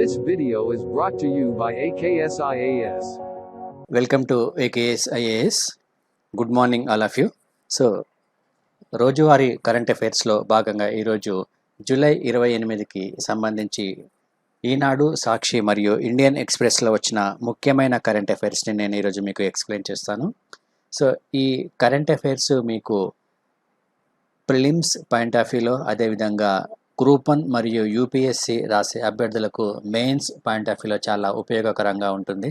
This video is brought to you by AKSIAS. Welcome to AKS IAS. Good morning all of you. So రోజువారీ current అఫైర్స్లో భాగంగా ఈరోజు July 28కి సంబంధించి ఈనాడు, సాక్షి మరియు Indian ఎక్స్ప్రెస్లో వచ్చిన ముఖ్యమైన కరెంట్ అఫైర్స్ని నేను ఈరోజు మీకు ఎక్స్ప్లెయిన్ చేస్తాను. సో ఈ కరెంట్ అఫైర్స్ మీకు ప్రిలిమ్స్ పాయింట్ ఆఫ్ వ్యూలో, అదేవిధంగా గ్రూప్ 1 మరియు యూపీఎస్సి రాసే అభ్యర్థులకు మెయిన్స్ పాయింట్ ఆఫ్ వ్యూలో చాలా ఉపయోగకరంగా ఉంటుంది.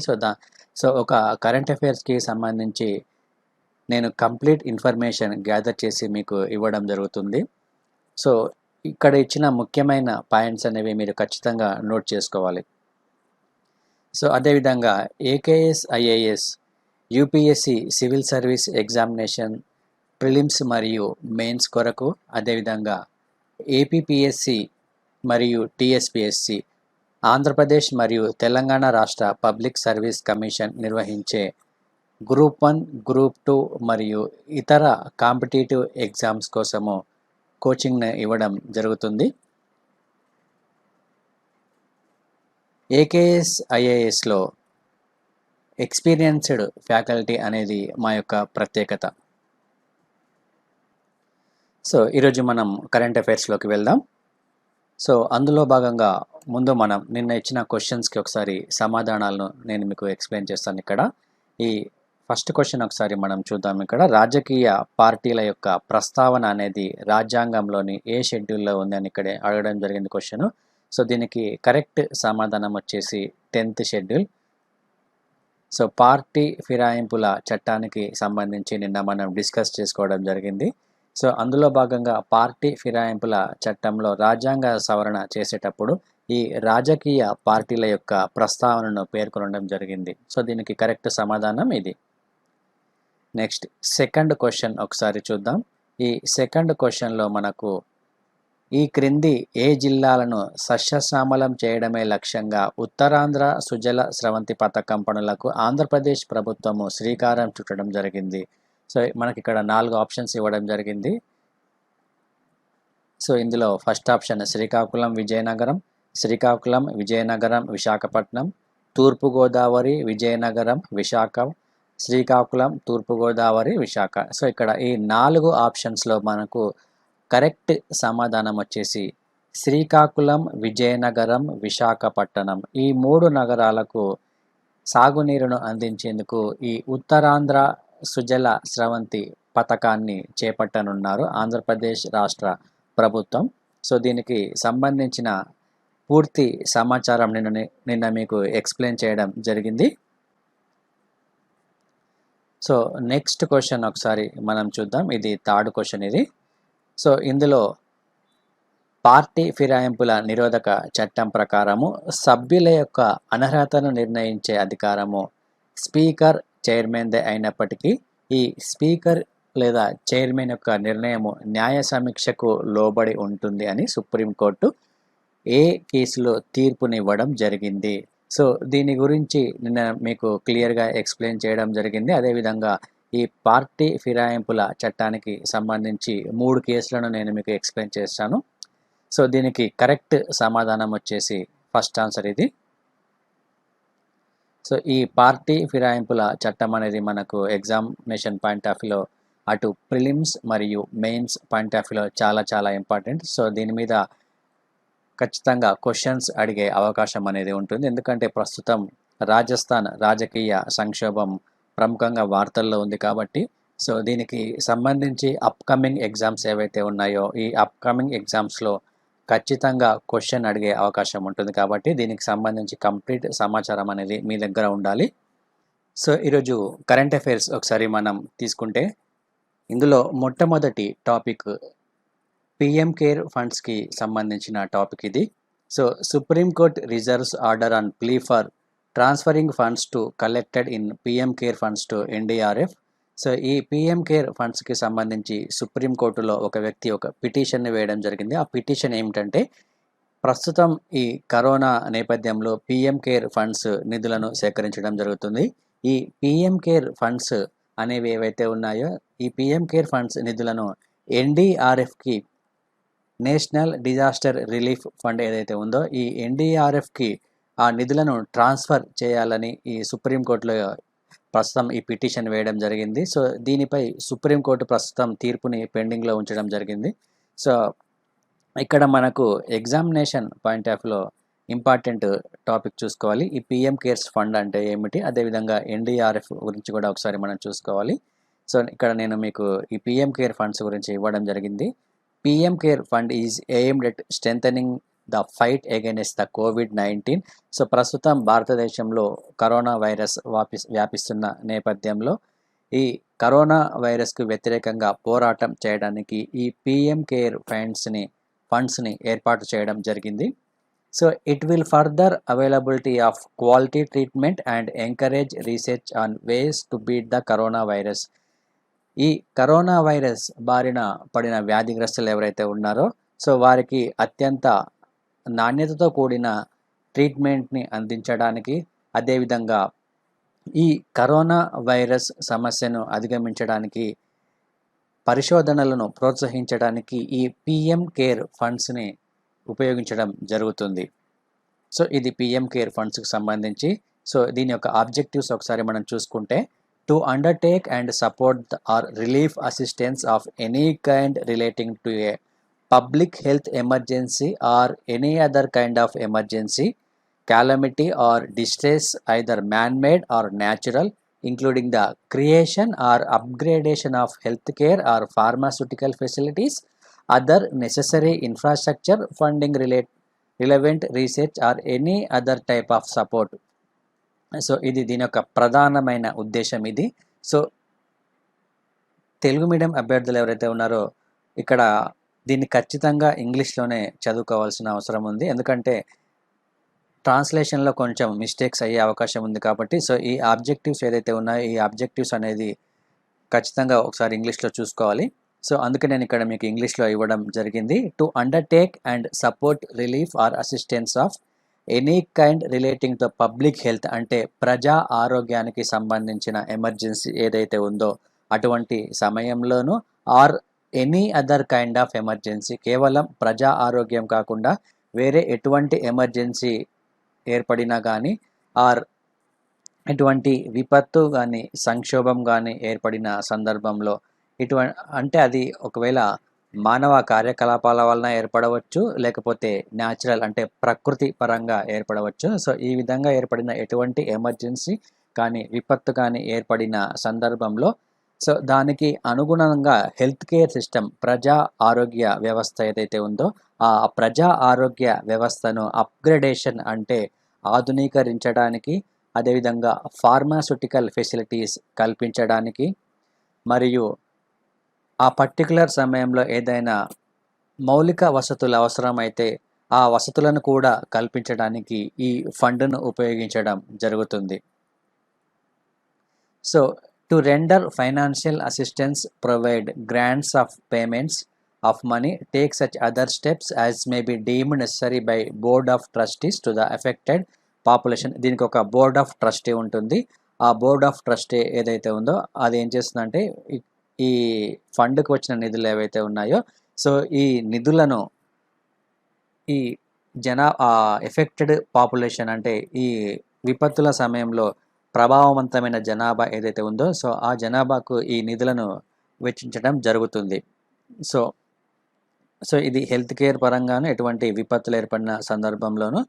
సో ఒక కరెంట్ అఫైర్స్కి సంబంధించి నేను కంప్లీట్ ఇన్ఫర్మేషన్ గ్యాదర్ చేసి మీకు ఇవ్వడం జరుగుతుంది. సో ఇక్కడ ఇచ్చిన ముఖ్యమైన పాయింట్స్ అనేవి మీరు ఖచ్చితంగా నోట్ చేసుకోవాలి. సో అదేవిధంగా AKS IAS UPSC civil service examination prelims మరియు మెయిన్స్ కొరకు, అదేవిధంగా ఏపీపీఎస్సి మరియు టీఎస్పీఎస్సి, ఆంధ్రప్రదేశ్ మరియు తెలంగాణ రాష్ట్ర పబ్లిక్ సర్వీస్ కమిషన్ నిర్వహించే గ్రూప్ 1, గ్రూప్ 2 మరియు ఇతర కాంపిటేటివ్ ఎగ్జామ్స్ కోసము కోచింగ్ని ఇవ్వడం జరుగుతుంది. ఏకేఎస్ ఐఏఎస్లో ఎక్స్పీరియన్స్డ్ ఫ్యాకల్టీ అనేది మా యొక్క ప్రత్యేకత. సో ఈరోజు మనం కరెంట్ అఫైర్స్లోకి వెళ్దాం. సో అందులో భాగంగా ముందు మనం నిన్న ఇచ్చిన క్వశ్చన్స్కి ఒకసారి సమాధానాలను నేను మీకు ఎక్స్ప్లెయిన్ చేస్తాను. ఇక్కడ ఈ ఫస్ట్ క్వశ్చన్ ఒకసారి మనం చూద్దాం. ఇక్కడ రాజకీయ పార్టీల యొక్క ప్రస్తావన అనేది రాజ్యాంగంలోని ఏ షెడ్యూల్లో ఉందని ఇక్కడ అడగడం జరిగింది క్వశ్చన్. సో దీనికి కరెక్ట్ సమాధానం వచ్చేసి 10th షెడ్యూల్. సో పార్టీ ఫిరాయింపుల చట్టానికి సంబంధించి నిన్న మనం డిస్కస్ చేసుకోవడం జరిగింది. సో అందులో భాగంగా పార్టీ ఫిరాయింపుల చట్టంలో రాజ్యాంగ సవరణ చేసేటప్పుడు ఈ రాజకీయ పార్టీల యొక్క ప్రస్తావనను పేర్కొనడం జరిగింది. సో దీనికి కరెక్ట్ సమాధానం ఇది. నెక్స్ట్ సెకండ్ క్వశ్చన్ ఒకసారి చూద్దాం. ఈ సెకండ్ క్వశ్చన్లో మనకు ఈ క్రింది ఏ జిల్లాలను సస్యశ్యామలం చేయడమే లక్ష్యంగా ఉత్తరాంధ్ర సుజల స్రవంతి పథకం పనులకు ఆంధ్రప్రదేశ్ ప్రభుత్వము శ్రీకారం చుట్టడం జరిగింది. సో మనకి ఇక్కడ 4 ఆప్షన్స్ ఇవ్వడం జరిగింది. సో ఇందులో ఫస్ట్ ఆప్షన్ శ్రీకాకుళం విజయనగరం, శ్రీకాకుళం విజయనగరం విశాఖపట్నం, తూర్పుగోదావరి విజయనగరం విశాఖ, శ్రీకాకుళం తూర్పుగోదావరి విశాఖ. సో ఇక్కడ ఈ 4 ఆప్షన్స్లో మనకు కరెక్ట్ సమాధానం వచ్చేసి శ్రీకాకుళం విజయనగరం విశాఖపట్నం. ఈ 3 నగరాలకు సాగునీరును అందించేందుకు ఈ ఉత్తరాంధ్ర సుజల స్రవంతి పథకాన్ని చేపట్టనున్నారు ఆంధ్రప్రదేశ్ రాష్ట్ర ప్రభుత్వం. సో దీనికి సంబంధించిన పూర్తి సమాచారం నిన్న మీకు ఎక్స్ప్లెయిన్ చేయడం జరిగింది. సో నెక్స్ట్ క్వశ్చన్ ఒకసారి మనం చూద్దాం. ఇది థర్డ్ క్వశ్చన్ ఇది. సో ఇందులో పార్టీ ఫిరాయింపుల నిరోధక చట్టం ప్రకారము సభ్యుల యొక్క అనర్హతను నిర్ణయించే అధికారము స్పీకర్, చైర్మన్దే అయినప్పటికీ ఈ స్పీకర్ లేదా చైర్మన్ యొక్క నిర్ణయము న్యాయ సమీక్షకు లోబడి ఉంటుంది అని సుప్రీంకోర్టు ఏ కేసులో తీర్పునివ్వడం జరిగింది. సో దీని గురించి నిన్న మీకు క్లియర్గా ఎక్స్ప్లెయిన్ చేయడం జరిగింది. అదేవిధంగా ఈ పార్టీ ఫిరాయింపుల చట్టానికి సంబంధించి 3 కేసులను నేను మీకు ఎక్స్ప్లెయిన్ చేస్తాను. సో దీనికి కరెక్ట్ సమాధానం వచ్చేసి ఫస్ట్ ఆన్సర్ ఇది. సో ఈ పార్టీ ఫిరాయింపుల చట్టం అనేది మనకు ఎగ్జామినేషన్ పాయింట్ ఆఫ్ వ్యూలో అటు ప్రిలిమ్స్ మరియు మెయిన్స్ పాయింట్ ఆఫ్ వ్యూలో చాలా చాలా ఇంపార్టెంట్. సో దీని మీద ఖచ్చితంగా క్వశ్చన్స్ అడిగే అవకాశం అనేది ఉంటుంది. ఎందుకంటే ప్రస్తుతం రాజస్థాన్ రాజకీయ సంక్షోభం ప్రముఖంగా వార్తల్లో ఉంది కాబట్టి సో దీనికి సంబంధించి అప్కమింగ్ ఎగ్జామ్స్ ఏవైతే ఉన్నాయో ఈ అప్కమింగ్ ఎగ్జామ్స్లో ఖచ్చితంగా క్వశ్చన్ అడిగే అవకాశం ఉంటుంది. కాబట్టి దీనికి సంబంధించి కంప్లీట్ సమాచారం అనేది మీ దగ్గర ఉండాలి. సో ఈరోజు కరెంట్ అఫైర్స్ ఒకసారి మనం తీసుకుంటే ఇందులో మొట్టమొదటి టాపిక్ పిఎం కేర్ ఫండ్స్కి సంబంధించిన టాపిక్ ఇది. So supreme court reserves order on plea for transferring funds to collected in PM care funds to NDRF. So ఈ పిఎం కేర్ ఫండ్స్కి సంబంధించి సుప్రీంకోర్టులో ఒక వ్యక్తి ఒక పిటిషన్ని వేయడం జరిగింది. ఆ పిటిషన్ ఏమిటంటే ప్రస్తుతం ఈ కరోనా నేపథ్యంలో పిఎం కేర్ ఫండ్స్ నిధులను సేకరించడం జరుగుతుంది. ఈ పిఎం కేర్ ఫండ్స్ అనేవి ఏవైతే ఉన్నాయో ఈ పిఎం కేర్ ఫండ్స్ నిధులను ఎన్డీఆర్ఎఫ్కి నేషనల్ డిజాస్టర్ రిలీఫ్ ఫండ్ ఏదైతే ఉందో ఈ ఎన్డీఆర్ఎఫ్కి ఆ నిధులను ట్రాన్స్ఫర్ చేయాలని ఈ సుప్రీంకోర్టులో ప్రస్తుతం ఈ పిటిషన్ వేయడం జరిగింది. సో దీనిపై సుప్రీంకోర్టు ప్రస్తుతం తీర్పుని పెండింగ్లో ఉంచడం జరిగింది. సో ఇక్కడ మనకు ఎగ్జామినేషన్ పాయింట్ ఆఫ్ వ్యూలో ఇంపార్టెంట్ టాపిక్ చూసుకోవాలి. ఈ పిఎం కేర్స్ ఫండ్ అంటే ఏమిటి, అదేవిధంగా ఎన్డీఆర్ఎఫ్ గురించి కూడా ఒకసారి మనం చూసుకోవాలి. సో ఇక్కడ నేను మీకు ఈ పిఎం కేర్ ఫండ్స్ గురించి ఇవ్వడం జరిగింది. PM care fund is aimed at strengthening the fight against the COVID-19. So ప్రస్తుతం భారతదేశంలో కరోనా వైరస్ వ్యాపిస్తున్న నేపథ్యంలో ఈ కరోనా వైరస్కు వ్యతిరేకంగా పోరాటం చేయడానికి ఈ పిఎం కేర్ ఫండ్స్ని ఏర్పాటు చేయడం జరిగింది. So it will further availability of quality treatment and encourage research on ways to beat the corona virus. ఈ కరోనా వైరస్ బారిన పడిన వ్యాధిగ్రస్తులు ఎవరైతే ఉన్నారో సో వారికి అత్యంత నాణ్యతతో కూడిన ట్రీట్మెంట్ని అందించడానికి, అదేవిధంగా ఈ కరోనా వైరస్ సమస్యను అధిగమించడానికి పరిశోధనలను ప్రోత్సహించడానికి ఈ పిఎం కేర్ ఫండ్స్ని ఉపయోగించడం జరుగుతుంది. సో ఇది పిఎం కేర్ ఫండ్స్కి సంబంధించి. సో దీని యొక్క ఆబ్జెక్టివ్స్ ఒకసారి మనం చూసుకుంటే, to undertake and support or relief assistance of any kind relating to a public health emergency or any other kind of emergency, calamity or distress either man-made or natural, including the creation or upgradation of healthcare or pharmaceutical facilities, other necessary infrastructure, funding relevant research or any other type of support. So ఇది దీని యొక్క ప్రధానమైన ఉద్దేశం ఇది. So Telugu medium అభ్యర్థులు ఎవరైతే ఉన్నారో ఇక్కడ దీన్ని ఖచ్చితంగా ఇంగ్లీష్లోనే చదువుకోవాల్సిన అవసరం ఉంది, ఎందుకంటే ట్రాన్స్లేషన్లో కొంచెం మిస్టేక్స్ అయ్యే అవకాశం ఉంది కాబట్టి. సో ఈ ఆబ్జెక్టివ్స్ ఏదైతే ఉన్నాయో ఈ ఆబ్జెక్టివ్స్ అనేది ఖచ్చితంగా ఒకసారి ఇంగ్లీష్లో చూసుకోవాలి. సో అందుకే నేను ఇక్కడ మీకు ఇంగ్లీష్లో ఇవ్వడం జరిగింది. To undertake and support relief or assistance of any kind relating to public health అంటే ప్రజా ఆరోగ్యానికి సంబంధించిన ఎమర్జెన్సీ ఏదైతే ఉందో అటువంటి సమయంలోనూ, or any other kind of emergency కేవలం ప్రజా ఆరోగ్యం కాకుండా వేరే ఎటువంటి ఎమర్జెన్సీ ఏర్పడినా కానీ, ఆర్ ఎటువంటి విపత్తు కానీ సంక్షోభం కానీ ఏర్పడిన సందర్భంలో అంటే అది ఒకవేళ మానవ కార్యకలాపాల వలన ఏర్పడవచ్చు, లేకపోతే న్యాచురల్ అంటే ప్రకృతి పరంగా ఏర్పడవచ్చు. సో ఈ విధంగా ఏర్పడిన ఎటువంటి ఎమర్జెన్సీ కానీ విపత్తు కానీ ఏర్పడిన సందర్భంలో సో దానికి అనుగుణంగా హెల్త్ కేర్ సిస్టమ్ ప్రజా ఆరోగ్య వ్యవస్థ ఏదైతే ఉందో ఆ ప్రజా ఆరోగ్య వ్యవస్థను అప్గ్రేడేషన్ అంటే ఆధునీకరించడానికి, అదేవిధంగా ఫార్మాస్యూటికల్ ఫెసిలిటీస్ కల్పించడానికి, మరియు ఆ పర్టికులర్ సమయంలో ఏదైనా మౌలిక వసతులు అవసరమైతే ఆ వసతులను కూడా కల్పించడానికి ఈ ఫండ్ను ఉపయోగించడం జరుగుతుంది. So to render financial assistance, provide grants of payments of money, take such other steps as may be deemed necessary by board of trustees to the affected population. దీనికి ఒక బోర్డ్ ఆఫ్ ట్రస్టీ ఉంటుంది. ఆ board of trustee ఏదైతే ఉందో అది ఏం చేస్తుందంటే ఈ ఫండ్కి వచ్చిన నిధులు ఏవైతే ఉన్నాయో సో ఈ నిధులను ఈ ఎఫెక్టెడ్ పాపులేషన్ అంటే ఈ విపత్తుల సమయంలో ప్రభావవంతమైన జనాభా ఏదైతే ఉందో సో ఆ జనాభాకు ఈ నిధులను వెచ్చించడం జరుగుతుంది. సో ఇది హెల్త్ కేర్ పరంగాను ఎటువంటి విపత్తులు ఏర్పడిన సందర్భంలోనూ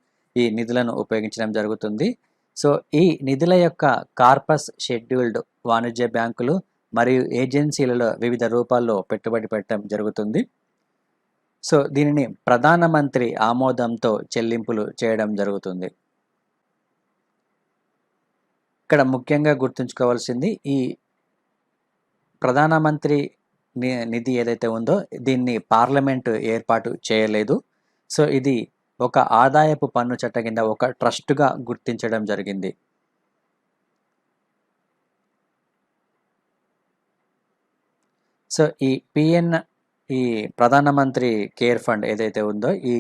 ఈ నిధులను ఉపయోగించడం జరుగుతుంది. సో ఈ నిధుల యొక్క కార్పస్ షెడ్యూల్డ్ వాణిజ్య బ్యాంకులు మరియు ఏజెన్సీలలో వివిధ రూపాల్లో పెట్టుబడి పెట్టడం జరుగుతుంది. సో దీనిని ప్రధానమంత్రి ఆమోదంతో చెల్లింపులు చేయడం జరుగుతుంది. ఇక్కడ ముఖ్యంగా గుర్తుంచుకోవాల్సింది ఈ ప్రధానమంత్రి నిధి ఏదైతే ఉందో దీన్ని పార్లమెంటు ఏర్పాటు చేయలేదు. సో ఇది ఒక ఆదాయపు పన్ను చట్టం కింద ఒక ట్రస్టుగా గుర్తించడం జరిగింది. సో ఈ ప్రధానమంత్రి కేర్ ఫండ్ ఏదైతే ఉందో ఈ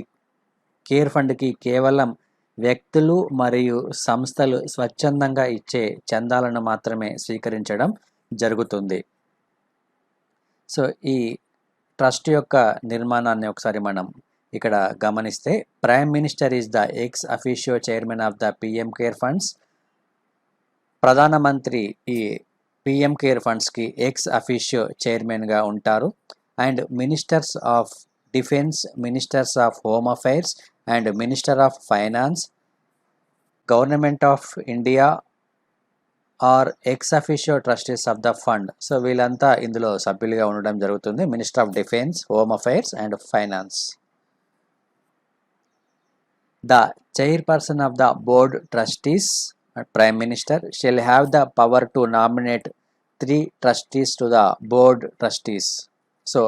కేర్ ఫండ్కి కేవలం వ్యక్తులు మరియు సంస్థలు స్వచ్ఛందంగా ఇచ్చే చందాలను మాత్రమే స్వీకరించడం జరుగుతుంది. సో ఈ ట్రస్ట్ యొక్క నిర్మాణాన్ని ఒకసారి మనం ఇక్కడ గమనిస్తే prime minister is the ex officio chairman of the PM care funds. ప్రధానమంత్రి ఈ పిఎం కేర్ ఫండ్స్కి ఎక్స్ అఫీషియో చైర్మన్గా ఉంటారు. And ministers of defence, ministers of home affairs and minister of finance, government of India are ex officio trustees of the fund. So వీళ్ళంతా ఇందులో సభ్యులుగా ఉండడం జరుగుతుంది. Minister of defence, home affairs and finance. The chairperson of the board trustees, prime minister, shall have the power to nominate 3 trustees to the board trustees. So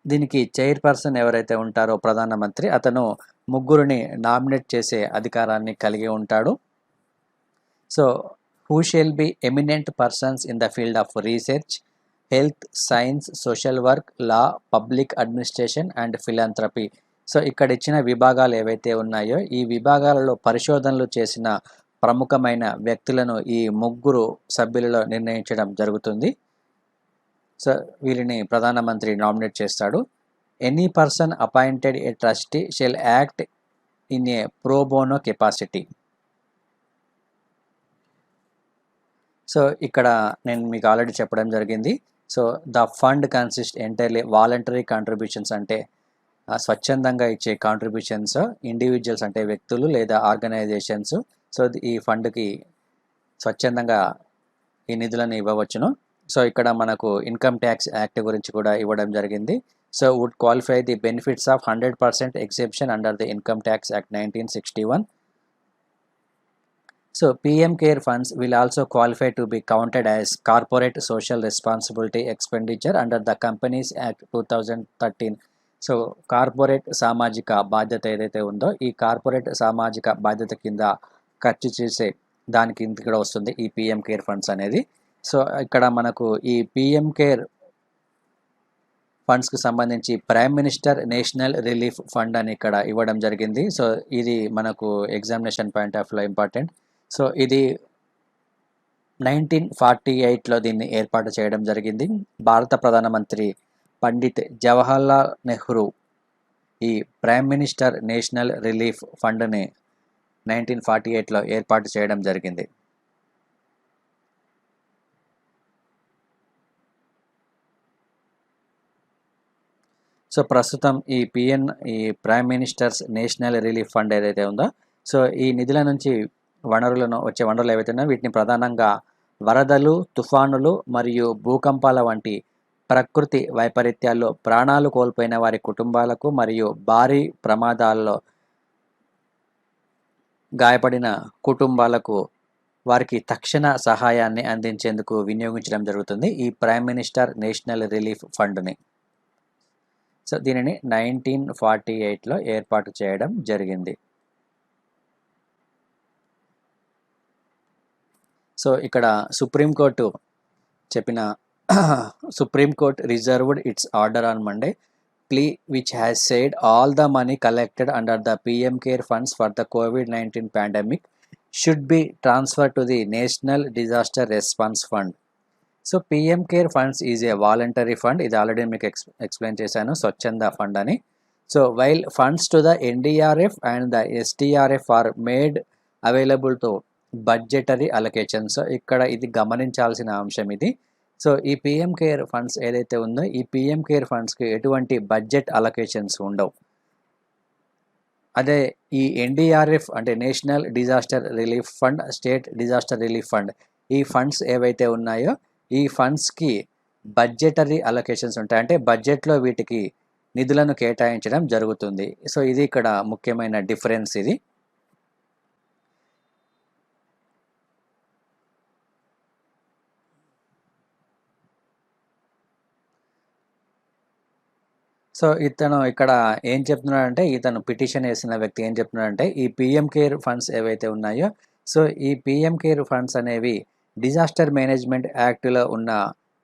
దీనికి chairperson ఎవరైతే ఉంటారో ప్రధానమంత్రి, అతను 3 నామినేట్ చేసే అధికారాన్ని కలిగి ఉంటాడు. So who shall be eminent persons in the field of research, health, science, social work, law, public administration and philanthropy. So ఇక్కడ ఇచ్చిన విభాగాలు ఏవైతే ఉన్నాయో ఈ విభాగాలలో పరిశోధనలు చేసిన ప్రముఖమైన వ్యక్తులను ఈ 3 సభ్యులలో నిర్ణయించడం జరుగుతుంది. సో వీరిని ప్రధానమంత్రి నామినేట్ చేస్తాడు. Any person appointed a trustee shall act in a pro bono capacity. So ఇక్కడ నేను మీకు ఆల్రెడీ చెప్పడం జరిగింది. So the fund consist entirely voluntary contributions, అంటే స్వచ్ఛందంగా ఇచ్చే కాంట్రిబ్యూషన్స్, ఇండివిజువల్స్ అంటే వ్యక్తులు లేదా ఆర్గనైజేషన్స్. సో ఈ ఫండ్కి స్వచ్ఛందంగా ఈ నిధులను ఇవ్వవచ్చును. సో ఇక్కడ మనకు ఇన్కమ్ ట్యాక్స్ యాక్ట్ గురించి కూడా ఇవ్వడం జరిగింది. So would qualify the benefits of 100% exemption under the income tax act 1961. So PM Care funds will also qualify to be counted as corporate social responsibility expenditure under the Companies Act 2013. So corporate సామాజిక బాధ్యత ఏదైతే ఉందో ఈ corporate సామాజిక బాధ్యత కింద ఖర్చు చేసే దానికి ఇక్కడ వస్తుంది ఈ పిఎం కేర్ ఫండ్స్ అనేది. సో ఇక్కడ మనకు ఈ పిఎం కేర్ ఫండ్స్కి సంబంధించి prime minister national relief fund అని ఇక్కడ ఇవ్వడం జరిగింది. సో ఇది మనకు ఎగ్జామినేషన్ పాయింట్ ఆఫ్ వ్యూలో ఇంపార్టెంట్. సో ఇది 1948లో దీన్ని ఏర్పాటు చేయడం జరిగింది. భారత ప్రధానమంత్రి పండిత్ జవహర్లాల్ నెహ్రూ ఈ ప్రైమ్ మినిస్టర్ నేషనల్ రిలీఫ్ ఫండ్ని 1948లో ఏర్పాటు చేయడం జరిగింది. సో ప్రస్తుతం ఈ prime ministers national relief fund ఏదైతే ఉందో సో ఈ నిధుల నుంచి వచ్చే వనరులు ఏవైతే ఉన్నాయో వీటిని ప్రధానంగా వరదలు, తుఫానులు మరియు భూకంపాల వంటి ప్రకృతి వైపరీత్యాల్లో ప్రాణాలు కోల్పోయిన వారి కుటుంబాలకు మరియు భారీ ప్రమాదాల్లో గాయపడిన కుటుంబాలకు వారికి తక్షణ సహాయాన్ని అందించేందుకు వినియోగించడం జరుగుతుంది ఈ ప్రైమ్ మినిస్టర్ నేషనల్ రిలీఫ్ ఫండ్ని. సో దీనిని 1948లో ఏర్పాటు చేయడం జరిగింది. సో ఇక్కడ supreme court reserved it's order on Monday plea which has said all the money collected under the PM Care funds for the COVID-19 pandemic should be transferred to the National Disaster Response Fund. So PM care funds is a voluntary fund, ఇది already మీకు explain చేశాను, స్వచ్ఛంద fund అని. So while funds to the NDRF and the SDRF are made available to budgetary allocations. ఇక్కడ ఇది గమనించాల్సిన అంశం ఇది. సో ఈ పిఎం కేర్ ఫండ్స్ ఏదైతే ఉందో ఈ పిఎం కేర్ ఫండ్స్కి ఎటువంటి బడ్జెట్ అలొకేషన్స్ ఉండవు. అదే ఈ ఎన్డీఆర్ఎఫ్ అంటే national disaster relief fund, state disaster relief fund, ఈ ఫండ్స్ ఏవైతే ఉన్నాయో ఈ ఫండ్స్కి బడ్జెటరీ అలొకేషన్స్ ఉంటాయి, అంటే బడ్జెట్లో వీటికి నిధులను కేటాయించడం జరుగుతుంది. సో ఇది ఇక్కడ ముఖ్యమైన డిఫరెన్స్ ఇది. సో ఇతను ఇక్కడ ఏం చెప్తున్నాడంటే, ఇతను పిటిషన్ వేసిన వ్యక్తి ఏం చెప్తున్నాడంటే ఈ పిఎం కేర్ ఫండ్స్ ఏవైతే ఉన్నాయో సో ఈ పిఎం కేర్ ఫండ్స్ అనేవి డిజాస్టర్ మేనేజ్మెంట్ యాక్ట్లో ఉన్న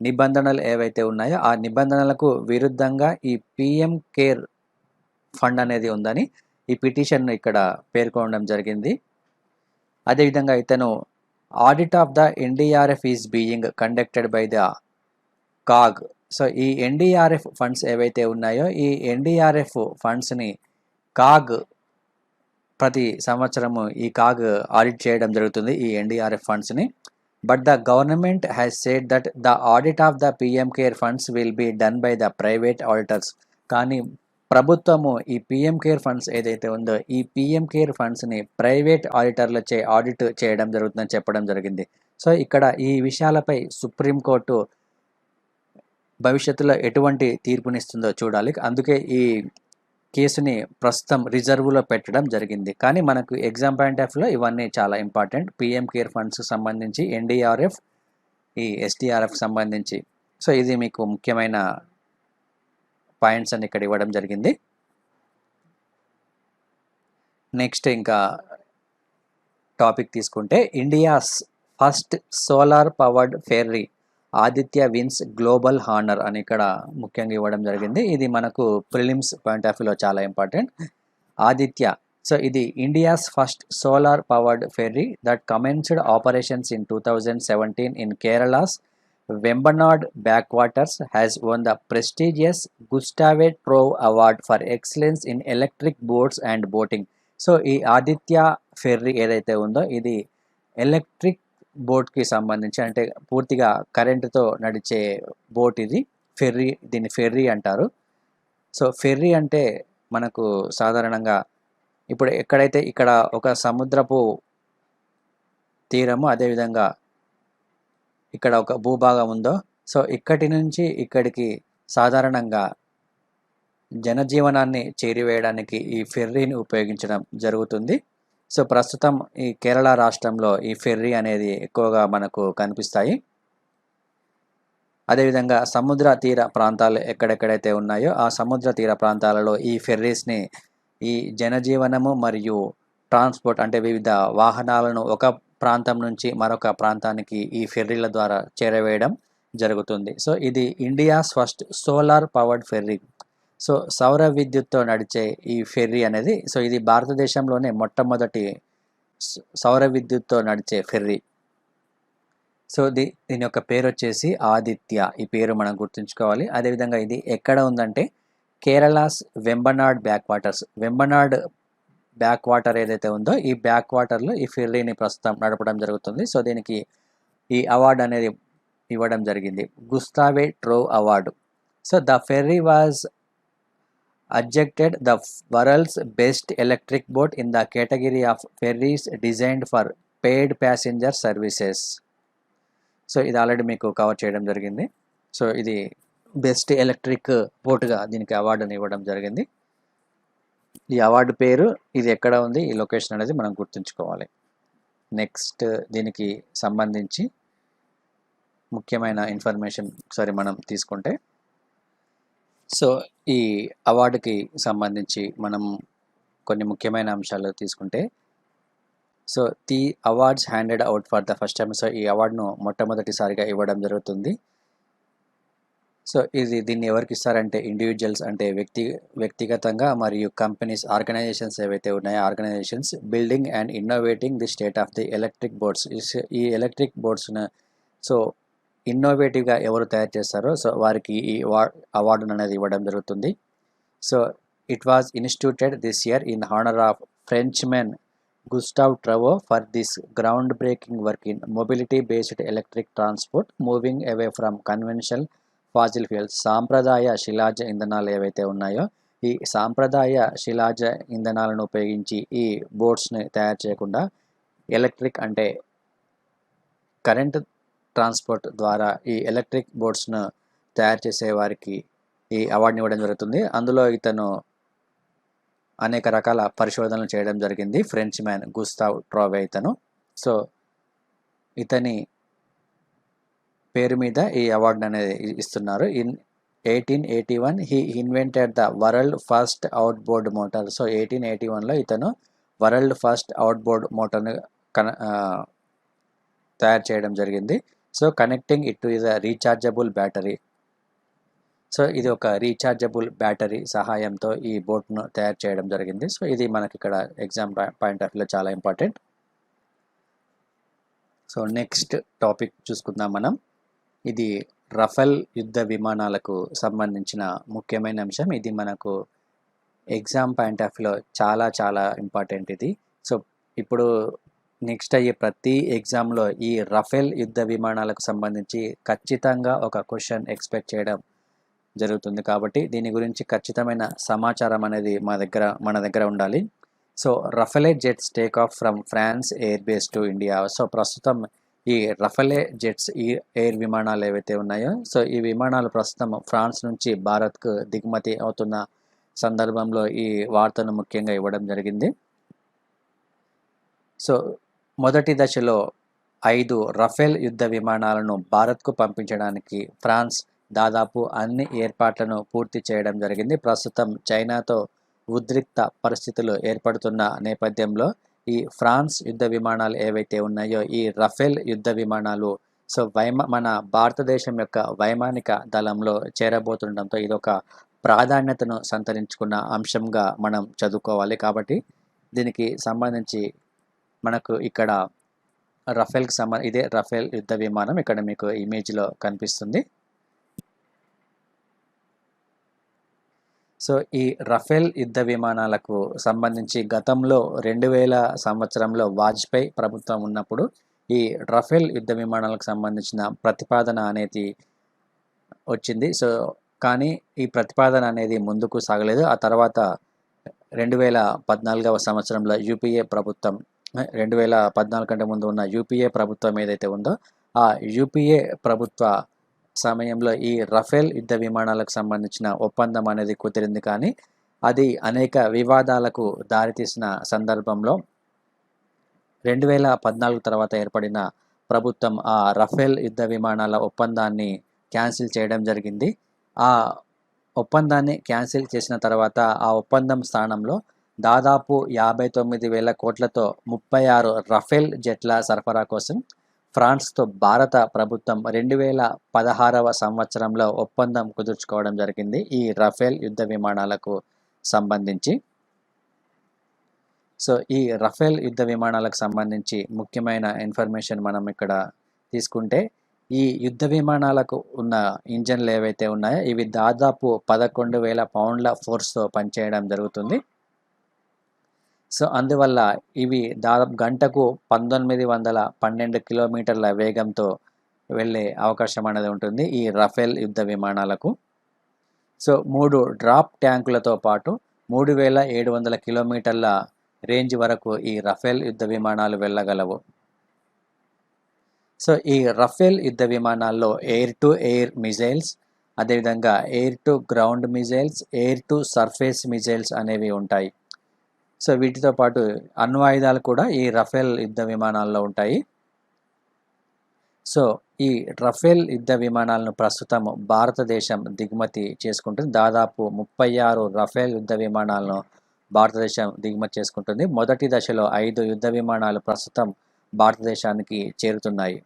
నిబంధనలు ఏవైతే ఉన్నాయో ఆ నిబంధనలకు విరుద్ధంగా ఈ పిఎం కేర్ ఫండ్ అనేది ఉందని ఈ పిటిషన్ ఇక్కడ పేర్కొనడం జరిగింది. అదేవిధంగా ఇతను audit of the NDRF is being conducted by the CAG so ఈ ఎన్డీఆర్ఎఫ్ ఫండ్స్ ఏవైతే ఉన్నాయో ఈ ఎన్డీఆర్ఎఫ్ ఫండ్స్ని కాగ్ ప్రతి సంవత్సరము ఈ కాగ్ ఆడిట్ చేయడం జరుగుతుంది ఈ ఎన్డీఆర్ఎఫ్ ఫండ్స్ని. But the government has said that the audit of the PM care funds will be done by the private auditors. కానీ ప్రభుత్వము ఈ పిఎం కేర్ ఫండ్స్ ఏదైతే ఉందో ఈ పిఎం కేర్ ఫండ్స్ని ప్రైవేట్ ఆడిటర్లచే ఆడిట్ చేయడం జరుగుతుందని చెప్పడం జరిగింది. సో ఇక్కడ ఈ విషయాలపై సుప్రీంకోర్టు భవిష్యత్తులో ఎటువంటి తీర్పునిస్తుందో చూడాలి. అందుకే ఈ కేసుని ప్రస్తుతం రిజర్వ్లో పెట్టడం జరిగింది. కానీ మనకు ఎగ్జామ్ పాయింట్ ఆఫ్ వ్యూలో ఇవన్నీ చాలా ఇంపార్టెంట్. పిఎం కేర్ ఫండ్స్కి సంబంధించి, ఎన్డీఆర్ఎఫ్, ఈ ఎస్టీఆర్ఎఫ్ సంబంధించి. సో ఇది మీకు ముఖ్యమైన పాయింట్స్ అని ఇక్కడ ఇవ్వడం జరిగింది. నెక్స్ట్ ఇంకా టాపిక్ తీసుకుంటే India's first solar powered ferry Aditya wins global honour అని ఇక్కడ ముఖ్యంగా ఇవ్వడం జరిగింది. ఇది మనకు ప్రిలిమ్స్ పాయింట్ ఆఫ్ వ్యూలో చాలా ఇంపార్టెంట్. ఆదిత్య, సో ఇది India's first solar powered ferry that commenced operations in 2017 in Kerala's Vembanad back waters has won the prestigious Gustave Trouvé award for excellence in electric boats and boating. So ఈ Aditya ferry ఏదైతే ఉందో ఇది electric బోట్కి సంబంధించి, అంటే పూర్తిగా కరెంటుతో నడిచే బోట్ ఇది. ఫెర్రీ, దీన్ని ఫెర్రీ అంటారు. సో ఫెర్రీ అంటే మనకు సాధారణంగా ఇప్పుడు ఎక్కడైతే ఇక్కడ ఒక సముద్రపు తీరము, అదేవిధంగా ఇక్కడ ఒక భూభాగం ఉందో, సో ఇక్కడి నుంచి ఇక్కడికి సాధారణంగా జనజీవనాన్ని చేరివేయడానికి ఈ ఫెర్రీని ఉపయోగించడం జరుగుతుంది. సో ప్రస్తుతం ఈ కేరళ రాష్ట్రంలో ఈ ఫెర్రీ అనేది ఎక్కువగా మనకు కనిపిస్తాయి. అదేవిధంగా సముద్ర తీర ప్రాంతాలు ఎక్కడెక్కడైతే ఉన్నాయో ఆ సముద్ర తీర ప్రాంతాలలో ఈ ఫెర్రీస్ని ఈ జనజీవనము మరియు ట్రాన్స్పోర్ట్, అంటే వివిధ వాహనాలను ఒక ప్రాంతం నుంచి మరొక ప్రాంతానికి ఈ ఫెర్రీల ద్వారా చేరవేయడం జరుగుతుంది. సో ఇది India's first solar powered ferry. So సౌర విద్యుత్తో నడిచే ఈ ఫెర్రీ అనేది, సో ఇది భారతదేశంలోనే మొట్టమొదటి సౌర విద్యుత్తో నడిచే ఫెర్రీ. సో దీని యొక్క పేరు వచ్చేసి ఆదిత్య. ఈ పేరు మనం గుర్తుంచుకోవాలి. అదేవిధంగా ఇది ఎక్కడ ఉందంటే Kerala's Vembanad back waters. Vembanad back water ఏదైతే ఉందో ఈ బ్యాక్ వాటర్లో ఈ ఫెర్రీని ప్రస్తుతం నడపడం జరుగుతుంది. సో దీనికి ఈ అవార్డు అనేది ఇవ్వడం జరిగింది, Gustave Trouvé award. So the ferry was adjected the world's best electric boat in the category of ferries designed for paid passenger services. So ఇది ఆల్రెడీ మీకు కవర్ చేయడం జరిగింది. సో ఇది బెస్ట్ ఎలక్ట్రిక్ బోట్గా దీనికి అవార్డుని ఇవ్వడం జరిగింది. ఈ అవార్డు పేరు, ఇది ఎక్కడ ఉంది, ఈ లొకేషన్ అనేది మనం గుర్తుంచుకోవాలి. నెక్స్ట్ దీనికి సంబంధించి ముఖ్యమైన ఇన్ఫర్మేషన్ ఒకసారి మనం తీసుకుంటే, సో ఈ అవార్డుకి సంబంధించి మనం కొన్ని ముఖ్యమైన అంశాలు తీసుకుంటే, so the awards handed out for the first time. So ఈ అవార్డును మొట్టమొదటిసారిగా ఇవ్వడం జరుగుతుంది. సో దీన్ని ఎవరికి ఇస్తారంటే ఇండివిజువల్స్, అంటే వ్యక్తిగతంగా, మరియు కంపెనీస్, ఆర్గనైజేషన్స్ ఏవైతే ఉన్నాయో organisations building and innovating the state of the electric boats. ఈ ఎలక్ట్రిక్ బోట్స్ను సో ఇన్నోవేటివ్గా ఎవరు తయారు చేస్తారో సో వారికి ఈ అవార్డును అనేది ఇవ్వడం జరుగుతుంది. So it was instituted this year in honour of Frenchmen Gustave Trouvé for this ground breaking work in mobility based electric transport moving away from conventional fossil fuels. సాంప్రదాయ శిలాజ ఇంధనాలు ఏవైతే ఉన్నాయో ఈ సాంప్రదాయ శిలాజ ఇంధనాలను ఉపయోగించి ఈ బోట్స్ని తయారు చేయకుండా ఎలక్ట్రిక్, అంటే కరెంట్ ట్రాన్స్పోర్ట్ ద్వారా ఈ ఎలక్ట్రిక్ బోట్స్ను తయారు చేసే వారికి ఈ అవార్డుని ఇవ్వడం జరుగుతుంది. అందులో ఇతను అనేక రకాల పరిశోధనలు చేయడం జరిగింది, ఫ్రెంచ్ మ్యాన్ గుస్తావ్ ట్రోవే ఇతను. సో ఇతని పేరు మీద ఈ అవార్డు అనేది ఇస్తున్నారు. In 1881 he invented the world first outboard motor. So 1881లో ఇతను వరల్డ్ ఫస్ట్ అవుట్ బోర్డ్ మోటార్ను తయారు చేయడం జరిగింది. So connecting it to is a rechargeable battery. So ఇది ఒక రీఛార్జబుల్ బ్యాటరీ సహాయంతో ఈ బోట్ను తయారు చేయడం జరిగింది. సో ఇది మనకి ఇక్కడ ఎగ్జామ్ పాయింట్ ఆఫ్ వ్యూలో చాలా ఇంపార్టెంట్. సో నెక్స్ట్ టాపిక్ చూసుకుందాం మనం. ఇది రఫేల్ యుద్ధ విమానాలకు సంబంధించిన ముఖ్యమైన అంశం. ఇది మనకు ఎగ్జామ్ పాయింట్ ఆఫ్ వ్యూలో చాలా ఇంపార్టెంట్ ఇది. సో ఇప్పుడు నెక్స్ట్ అయ్యే ప్రతి ఎగ్జామ్లో ఈ రఫేల్ యుద్ధ విమానాలకు సంబంధించి ఖచ్చితంగా ఒక క్వశ్చన్ ఎక్స్పెక్ట్ చేయడం జరుగుతుంది. కాబట్టి దీని గురించి ఖచ్చితమైన సమాచారం అనేది మన దగ్గర ఉండాలి. So Rafale jets take off from France air base to India. So ప్రస్తుతం ఈ రఫేల్ జెట్స్ ఈ ఎయిర్ విమానాలు ఏవైతే ఉన్నాయో, సో ఈ విమానాలు ప్రస్తుతం ఫ్రాన్స్ నుంచి భారత్కు దిగుమతి అవుతున్న సందర్భంలో ఈ వార్తను ముఖ్యంగా ఇవ్వడం జరిగింది. సో మొదటి దశలో 5 రఫేల్ యుద్ధ విమానాలను భారత్కు పంపించడానికి ఫ్రాన్స్ దాదాపు అన్ని ఏర్పాట్లను పూర్తి చేయడం జరిగింది. ప్రస్తుతం చైనాతో ఉద్రిక్త పరిస్థితులు ఏర్పడుతున్న నేపథ్యంలో ఈ ఫ్రాన్స్ యుద్ధ విమానాలు ఏవైతే ఉన్నాయో, ఈ రఫేల్ యుద్ధ విమానాలు సో మన భారతదేశం యొక్క వైమానిక దళంలో చేరబోతుండడంతో ఇదొక ప్రాధాన్యతను సంతరించుకున్న అంశంగా మనం చదువుకోవాలి. కాబట్టి దీనికి సంబంధించి మనకు ఇక్కడ ఇదే రఫేల్ యుద్ధ విమానం ఇక్కడ మీకు ఇమేజ్లో కనిపిస్తుంది. సో ఈ రఫేల్ యుద్ధ విమానాలకు సంబంధించి గతంలో 2000 సంవత్సరంలో వాజ్పేయి ప్రభుత్వం ఉన్నప్పుడు ఈ రఫేల్ యుద్ధ విమానాలకు సంబంధించిన ప్రతిపాదన అనేది వచ్చింది. సో కానీ ఈ ప్రతిపాదన అనేది ముందుకు సాగలేదు. ఆ తర్వాత 2014వ సంవత్సరంలో యూపీఏ ప్రభుత్వం, 2014 కంటే ముందు ఉన్న యూపీఏ ప్రభుత్వం ఏదైతే ఉందో ఆ యూపీఏ ప్రభుత్వ సమయంలో ఈ రఫేల్ యుద్ధ విమానాలకు సంబంధించిన ఒప్పందం అనేది కుదిరింది. కానీ అది అనేక వివాదాలకు దారితీసిన సందర్భంలో 2014 తర్వాత ఏర్పడిన ప్రభుత్వం ఆ రఫేల్ యుద్ధ విమానాల ఒప్పందాన్ని క్యాన్సిల్ చేయడం జరిగింది. ఆ ఒప్పందాన్ని క్యాన్సిల్ చేసిన తర్వాత ఆ ఒప్పందం స్థానంలో దాదాపు 59,000 కోట్లతో 36 రఫేల్ జెట్ల సరఫరా కోసం ఫ్రాన్స్తో భారత ప్రభుత్వం 2016వ సంవత్సరంలో ఒప్పందం కుదుర్చుకోవడం జరిగింది ఈ రఫేల్ యుద్ధ విమానాలకు సంబంధించి. సో ఈ రఫేల్ యుద్ధ విమానాలకు సంబంధించి ముఖ్యమైన ఇన్ఫర్మేషన్ మనం ఇక్కడ తీసుకుంటే, ఈ యుద్ధ విమానాలకు ఉన్న ఇంజన్లు ఏవైతే ఉన్నాయో ఇవి దాదాపు 11,000 పౌండ్ల ఫోర్స్తో పనిచేయడం జరుగుతుంది. సో అందువల్ల ఇవి దాదాపు గంటకు 1912 కిలోమీటర్ల వేగంతో వెళ్ళే అవకాశం అనేది ఉంటుంది ఈ రఫేల్ యుద్ధ విమానాలకు. సో 3 డ్రాప్ ట్యాంకులతో పాటు 3,700 కిలోమీటర్ల రేంజ్ వరకు ఈ రఫేల్ యుద్ధ విమానాలు వెళ్ళగలవు. సో ఈ రఫేల్ యుద్ధ విమానాల్లో ఎయిర్ టు ఎయిర్ మిజైల్స్, అదేవిధంగా air to ground missiles, air to surface missiles అనేవి ఉంటాయి. సో వీటితో పాటు అణ్వాయుధాలు కూడా ఈ రఫేల్ యుద్ధ విమానాల్లో ఉంటాయి. సో ఈ రఫేల్ యుద్ధ విమానాలను ప్రస్తుతం భారతదేశం దిగుమతి చేసుకుంటుంది. దాదాపు 36 రఫేల్ యుద్ధ విమానాలను భారతదేశం దిగుమతి చేసుకుంటుంది. మొదటి దశలో 5 యుద్ధ విమానాలు ప్రస్తుతం భారతదేశానికి చేరుతున్నాయి.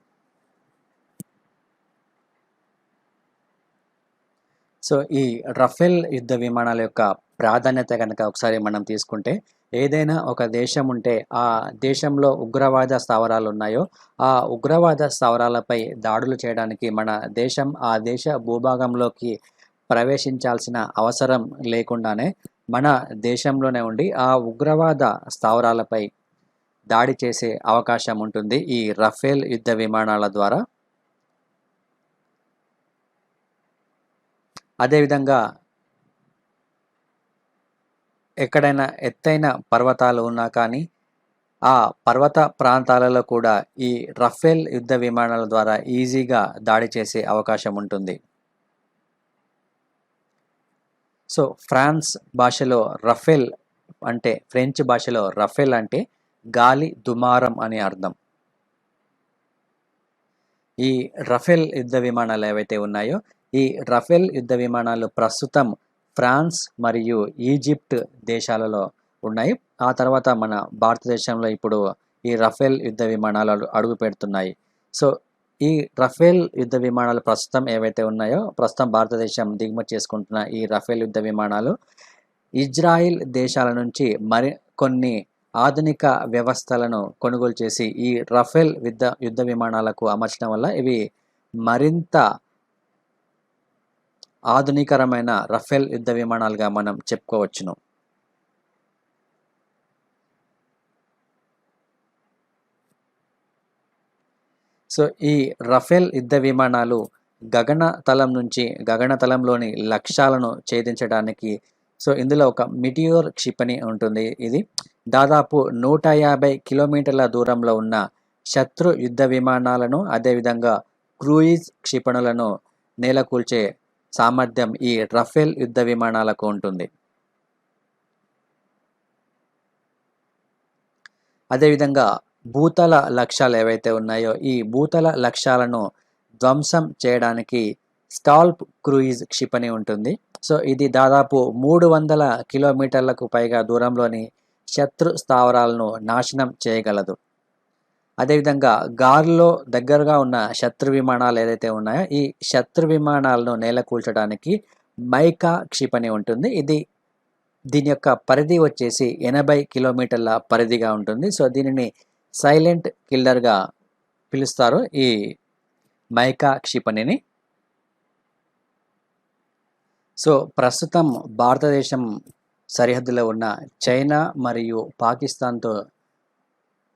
సో ఈ రఫేల్ యుద్ధ విమానాల యొక్క ప్రాధాన్యత కనుక ఒకసారి మనం తీసుకుంటే, ఏదైనా ఒక దేశం ఉంటే ఆ దేశంలో ఉగ్రవాద స్థావరాలు ఉన్నాయో ఆ ఉగ్రవాద స్థావరాలపై దాడులు చేయడానికి మన దేశం ఆ దేశ భూభాగంలోకి ప్రవేశించాల్సిన అవసరం లేకుండానే మన దేశంలోనే ఉండి ఆ ఉగ్రవాద స్థావరాలపై దాడి చేసే అవకాశం ఉంటుంది ఈ రఫేల్ యుద్ధ విమానాల ద్వారా. అదేవిధంగా ఎక్కడైనా ఎత్తైన పర్వతాలు ఉన్నా కానీ ఆ పర్వత ప్రాంతాలలో కూడా ఈ రఫేల్ యుద్ధ విమానాల ద్వారా ఈజీగా దాడి చేసే అవకాశం ఉంటుంది. సో ఫ్రాన్స్ భాషలో రఫేల్ అంటే, ఫ్రెంచ్ భాషలో రఫేల్ అంటే గాలి దుమారం అని అర్థం. ఈ రఫేల్ యుద్ధ విమానాలు ఏవైతే ఉన్నాయో ఈ రఫేల్ యుద్ధ విమానాలు ప్రస్తుతం ఫ్రాన్స్ మరియు ఈజిప్ట్ దేశాలలో ఉన్నాయి. ఆ తర్వాత మన భారతదేశంలో ఇప్పుడు ఈ రఫేల్ యుద్ధ విమానాలు అడుగు పెడుతున్నాయి. సో ఈ రఫేల్ యుద్ధ విమానాలు ప్రస్తుతం ఏవైతే ఉన్నాయో ప్రస్తుతం భారతదేశం దిగుమతి చేసుకుంటున్న ఈ రఫేల్ యుద్ధ విమానాలు ఇజ్రాయిల్ దేశాల నుంచి కొన్ని ఆధునిక వ్యవస్థలను కొనుగోలు చేసి ఈ రఫేల్ యుద్ధ విమానాలకు అమర్చడం వల్ల ఇవి మరింత ఆధునికరమైన రఫేల్ యుద్ధ విమానాలుగా మనం చెప్పుకోవచ్చును. సో ఈ రఫేల్ యుద్ధ విమానాలు గగనతలంలోని లక్ష్యాలను ఛేదించడానికి ఇందులో ఒక మిటియోర్ క్షిపణి ఉంటుంది. ఇది దాదాపు 150 కిలోమీటర్ల దూరంలో ఉన్న శత్రు యుద్ధ విమానాలను, అదేవిధంగా క్రూయిజ్ క్షిపణులను నేలకూల్చే సామర్థ్యం ఈ రఫేల్ యుద్ధ విమానాలకు ఉంటుంది. అదేవిధంగా భూతల లక్ష్యాలు ఏవైతే ఉన్నాయో ఈ భూతల లక్ష్యాలను ధ్వంసం చేయడానికి స్కాల్ప్ క్రూయిజ్ క్షిపణి ఉంటుంది. ఇది దాదాపు 300 కిలోమీటర్లకు పైగా దూరంలోని శత్రు స్థావరాలను నాశనం చేయగలదు. అదేవిధంగా గాలిలో దగ్గరగా ఉన్న శత్రు విమానాలు ఏదైతే ఉన్నాయో ఈ శత్రు విమానాలను నేలకూల్చడానికి మైకా క్షిపణి ఉంటుంది. దీని యొక్క పరిధి వచ్చేసి 80 కిలోమీటర్ల పరిధిగా ఉంటుంది. దీనిని సైలెంట్ కిల్లర్గా పిలుస్తారు ఈ మైకా క్షిపణిని. ప్రస్తుతం భారతదేశం సరిహద్దులో ఉన్న చైనా మరియు పాకిస్తాన్తో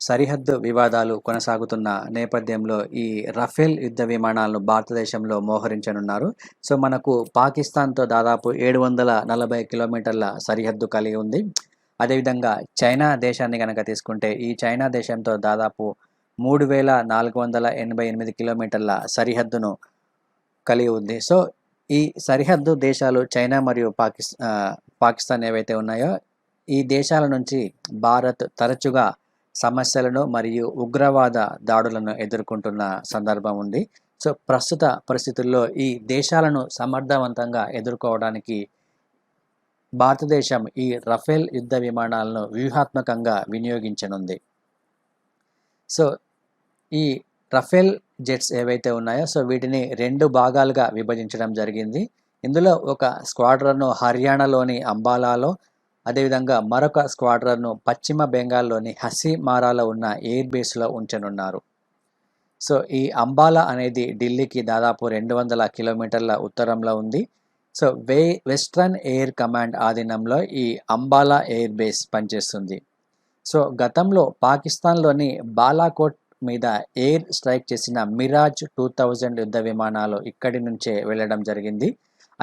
సరిహద్దు వివాదాలు కొనసాగుతున్న నేపథ్యంలో ఈ రఫేల్ యుద్ధ విమానాలను భారతదేశంలో మోహరించనున్నారు. మనకు పాకిస్తాన్తో దాదాపు 740 కిలోమీటర్ల సరిహద్దు కలిగి ఉంది. అదేవిధంగా చైనా దేశాన్ని కనుక తీసుకుంటే ఈ చైనా దేశంతో దాదాపు 3488 కిలోమీటర్ల సరిహద్దును కలిగి ఉంది. ఈ సరిహద్దు దేశాలు చైనా మరియు పాకిస్తాన్ ఏవైతే ఉన్నాయో ఈ దేశాల నుంచి భారత్ తరచుగా సమస్యలను మరియు ఉగ్రవాద దాడులను ఎదుర్కొంటున్న సందర్భం ఉంది. ప్రస్తుత పరిస్థితుల్లో ఈ దేశాలను సమర్థవంతంగా ఎదుర్కోవడానికి భారతదేశం ఈ రఫేల్ యుద్ధ విమానాలను వ్యూహాత్మకంగా వినియోగించనుంది. ఈ రఫేల్ జెట్స్ ఏవైతే ఉన్నాయో వీటిని 2 భాగాలుగా విభజించడం జరిగింది. ఇందులో ఒక స్క్వాడ్రన్ను హర్యానాలోని అంబాలాలో, అదేవిధంగా మరొక స్క్వాడ్రన్ను పశ్చిమ బెంగాల్లోని హసీమారాలో ఉన్న ఎయిర్ బేస్లో ఉంచనున్నారు. ఈ అంబాలా అనేది ఢిల్లీకి దాదాపు 200 కిలోమీటర్ల ఉత్తరంలో ఉంది. వెస్ట్రన్ ఎయిర్ కమాండ్ ఆధీనంలో ఈ అంబాలా ఎయిర్ బేస్ పనిచేస్తుంది. గతంలో పాకిస్తాన్లోని బాలాకోట్ మీద ఎయిర్ స్ట్రైక్ చేసిన మిరాజ్ 2000 యుద్ధ విమానాలు ఇక్కడి నుంచే వెళ్ళడం జరిగింది.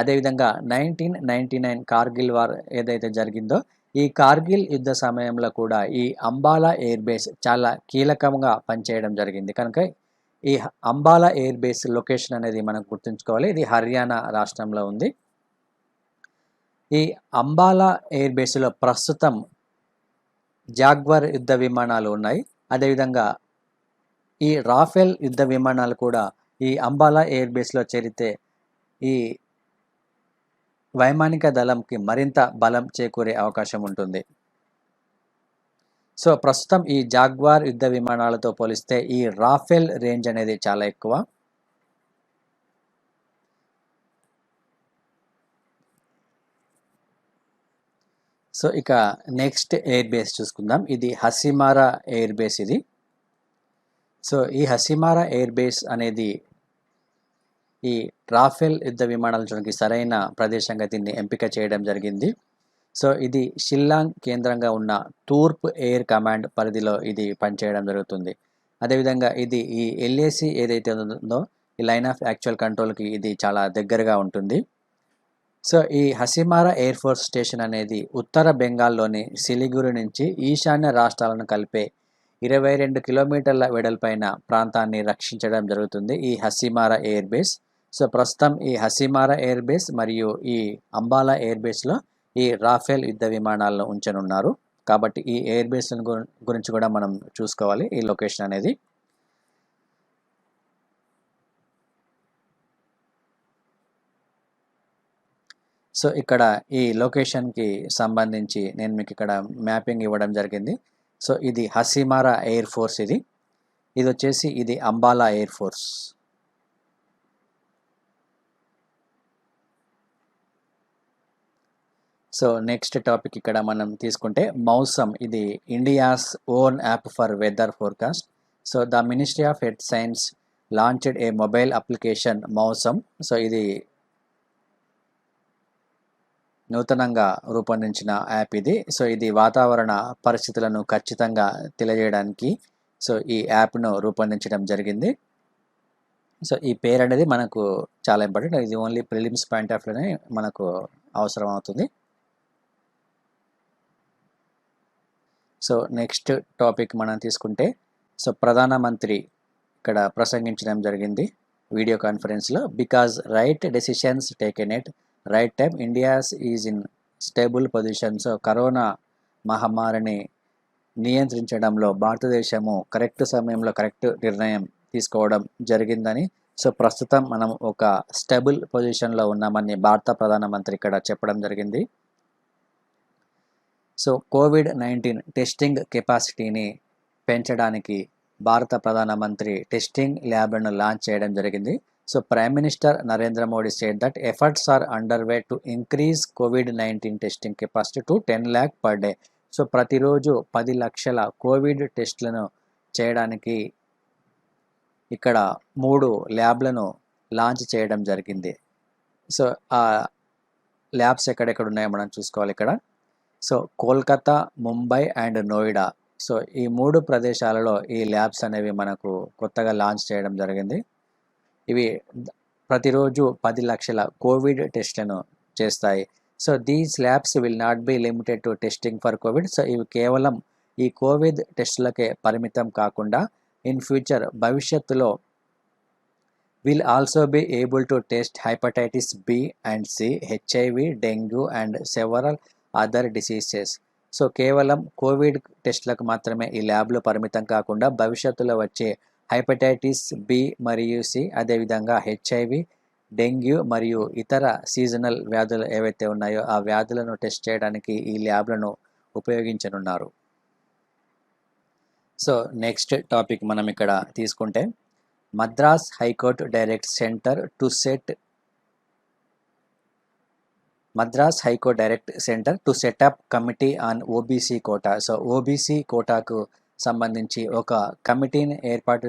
అదేవిధంగా 1999 కార్గిల్ వార్ ఏదైతే జరిగిందో ఈ కార్గిల్ యుద్ధ సమయంలో కూడా ఈ అంబాలా ఎయిర్ బేస్ చాలా కీలకంగా పనిచేయడం జరిగింది. కనుక ఈ అంబాలా ఎయిర్ బేస్ లొకేషన్ అనేది మనం గుర్తుంచుకోవాలి. ఇది హర్యానా రాష్ట్రంలో ఉంది. ఈ అంబాలా ఎయిర్ బేస్లో ప్రస్తుతం జాగ్వార్ యుద్ధ విమానాలు ఉన్నాయి. అదేవిధంగా ఈ రాఫెల్ యుద్ధ విమానాలు కూడా ఈ అంబాలా ఎయిర్ బేస్లో చేరితే ఈ వైమానిక దళంకి మరింత బలం చేకూరే అవకాశం ఉంటుంది. ప్రస్తుతం ఈ జాగ్వార్ యుద్ధ విమానాలతో పోలిస్తే ఈ రాఫెల్ రేంజ్ అనేది చాలా ఎక్కువ. ఇక నెక్స్ట్ ఎయిర్ బేస్ చూసుకుందాం. ఇది హసీమారా ఎయిర్ బేస్. ఇది ఈ హసీమారా ఎయిర్ బేస్ అనేది ఈ రాఫెల్ యుద్ధ విమానాల చూడడానికి సరైన ప్రదేశంగా దీన్ని ఎంపిక చేయడం జరిగింది. ఇది షిల్లాంగ్ కేంద్రంగా ఉన్న తూర్పు ఎయిర్ కమాండ్ పరిధిలో ఇది పనిచేయడం జరుగుతుంది. అదేవిధంగా ఇది ఈ LAC ఏదైతే ఉందో ఈ లైన్ ఆఫ్ యాక్చువల్ కంట్రోల్కి ఇది చాలా దగ్గరగా ఉంటుంది. ఈ హసీమారా ఎయిర్ ఫోర్స్ స్టేషన్ అనేది ఉత్తర బెంగాల్లోని సిలిగురి నుంచి ఈశాన్య రాష్ట్రాలను కలిపే 22 కిలోమీటర్ల వెడల్పైన ప్రాంతాన్ని రక్షించడం జరుగుతుంది ఈ హసీమారా ఎయిర్ బేస్. ప్రస్తుతం ఈ హసీమారా ఎయిర్ బేస్ మరియు ఈ అంబాలా ఎయిర్ బేస్లో ఈ రాఫెల్ యుద్ధ విమానాలను ఉంచనున్నారు. కాబట్టి ఈ ఎయిర్ బేస్ గురించి కూడా మనం చూసుకోవాలి, ఈ లొకేషన్ అనేది. ఇక్కడ ఈ లొకేషన్కి సంబంధించి నేను మీకు ఇక్కడ మ్యాపింగ్ ఇవ్వడం జరిగింది. ఇది హసీమారా ఎయిర్ ఫోర్స్. ఇది వచ్చేసి ఇది Ambala air force. Next topic ఇక్కడ మనం తీసుకుంటే మౌసమ్. ఇది India's own app for weather forecast. The ministry of earth science launched a mobile application Mausam. ఇది నూతనంగా రూపొందించిన యాప్ ఇది. సో ఇది వాతావరణ పరిస్థితులను ఖచ్చితంగా తెలియజేయడానికి సో ఈ యాప్ను రూపొందించడం జరిగింది. సో ఈ పేరు అనేది మనకు చాలా ఇంపార్టెంట్. ఇది ఓన్లీ ప్రిలిమ్స్ పాయింట్ ఆఫ్ వ్యూనే మనకు అవసరం అవుతుంది. సో నెక్స్ట్ టాపిక్ మనం తీసుకుంటే సో ప్రధానమంత్రి ఇక్కడ ప్రసంగించడం జరిగింది వీడియో కాన్ఫరెన్స్లో. Because right decisions taken at right time India's is in stable position. So corona మహమ్మారిని నియంత్రించడంలో భారతదేశము కరెక్ట్ సమయంలో కరెక్ట్ నిర్ణయం తీసుకోవడం జరిగిందని, సో ప్రస్తుతం మనం ఒక స్టేబుల్ పొజిషన్లో ఉన్నామని భారత ప్రధానమంత్రి ఇక్కడ చెప్పడం జరిగింది. సో కోవిడ్-19 టెస్టింగ్ కెపాసిటీని పెంచడానికి భారత ప్రధానమంత్రి టెస్టింగ్ ల్యాబ్లను లాంచ్ చేయడం జరిగింది. So prime minister Narendra Modi said that efforts are underway to increase COVID-19 testing capacity to 10 lakh per day. So ప్రతిరోజు 10 లక్షల కోవిడ్ టెస్టులను చేయడానికి ఇక్కడ 3 ల్యాబ్లను లాంచ్ చేయడం జరిగింది. సో ఆ ల్యాబ్స్ ఎక్కడెక్కడ ఉన్నాయో మనం చూసుకోవాలి ఇక్కడ. So Kolkata, Mumbai and Noida. So ఈ 3 ప్రదేశాలలో ఈ ల్యాబ్స్ అనేవి మనకు కొత్తగా లాంచ్ చేయడం జరిగింది. ఇవి ప్రతిరోజు 10 లక్షల కోవిడ్ టెస్ట్లను చేస్తాయి. So these labs will not be limited to testing for COVID. So ఇవి కేవలం ఈ కోవిడ్ టెస్టులకే పరిమితం కాకుండా ఇన్ ఫ్యూచర్ భవిష్యత్తులో will also be able to test hepatitis B and C, HIV, dengue and several other diseases. So కేవలం COVID టెస్టులకు మాత్రమే ఈ ల్యాబ్లు పరిమితం కాకుండా భవిష్యత్తులో వచ్చే హెపటైటిస్ బి మరియు సి, అదేవిధంగా హెచ్ఐవి, డెంగ్యూ మరియు ఇతర సీజనల్ వ్యాధులు ఏవైతే ఉన్నాయో ఆ వ్యాధులను టెస్ట్ చేయడానికి ఈ ల్యాబ్లను ఉపయోగించనున్నారు. సో నెక్స్ట్ టాపిక్ మనం ఇక్కడ తీసుకుంటే Madras high court direct centre to set up committee on OBC quota. So OBC కోటాకు సంబంధించి ఒక కమిటీని ఏర్పాటు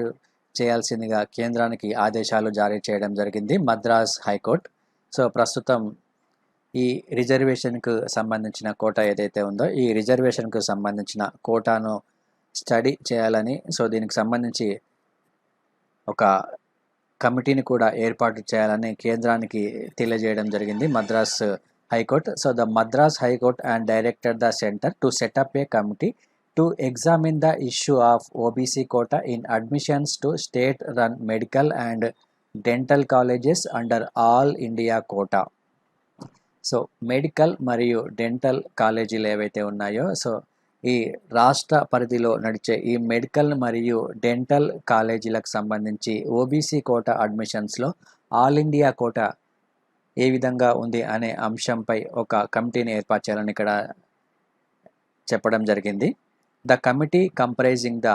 చేయాల్సిందిగా కేంద్రానికి ఆదేశాలు జారీ చేయడం జరిగింది మద్రాస్ హైకోర్టు. సో ప్రస్తుతం ఈ రిజర్వేషన్కు సంబంధించిన కోటా ఏదైతే ఉందో ఈ రిజర్వేషన్కు సంబంధించిన కోటాను స్టడీ చేయాలని, సో దీనికి సంబంధించి ఒక కమిటీని కూడా ఏర్పాటు చేయాలని కేంద్రానికి తెలియజేయడం జరిగింది Madras high court. So the Madras high court and directed the centre to set up A committee to examine the issue of OBC quota in admissions to state-run medical and dental colleges under All India quota. So medical మరియు dental కాలేజీలు ఏవైతే ఉన్నాయో so ఈ రాష్ట్ర పరిధిలో నడిచే ఈ medical మరియు డెంటల్ కాలేజీలకు సంబంధించి ఓబీసీ కోటా అడ్మిషన్స్లో ఆల్ ఇండియా కోటా ఏ విధంగా ఉంది అనే అంశంపై ఒక కమిటీని ఏర్పాటు చేయాలని ఇక్కడ చెప్పడం జరిగింది. The committee comprising the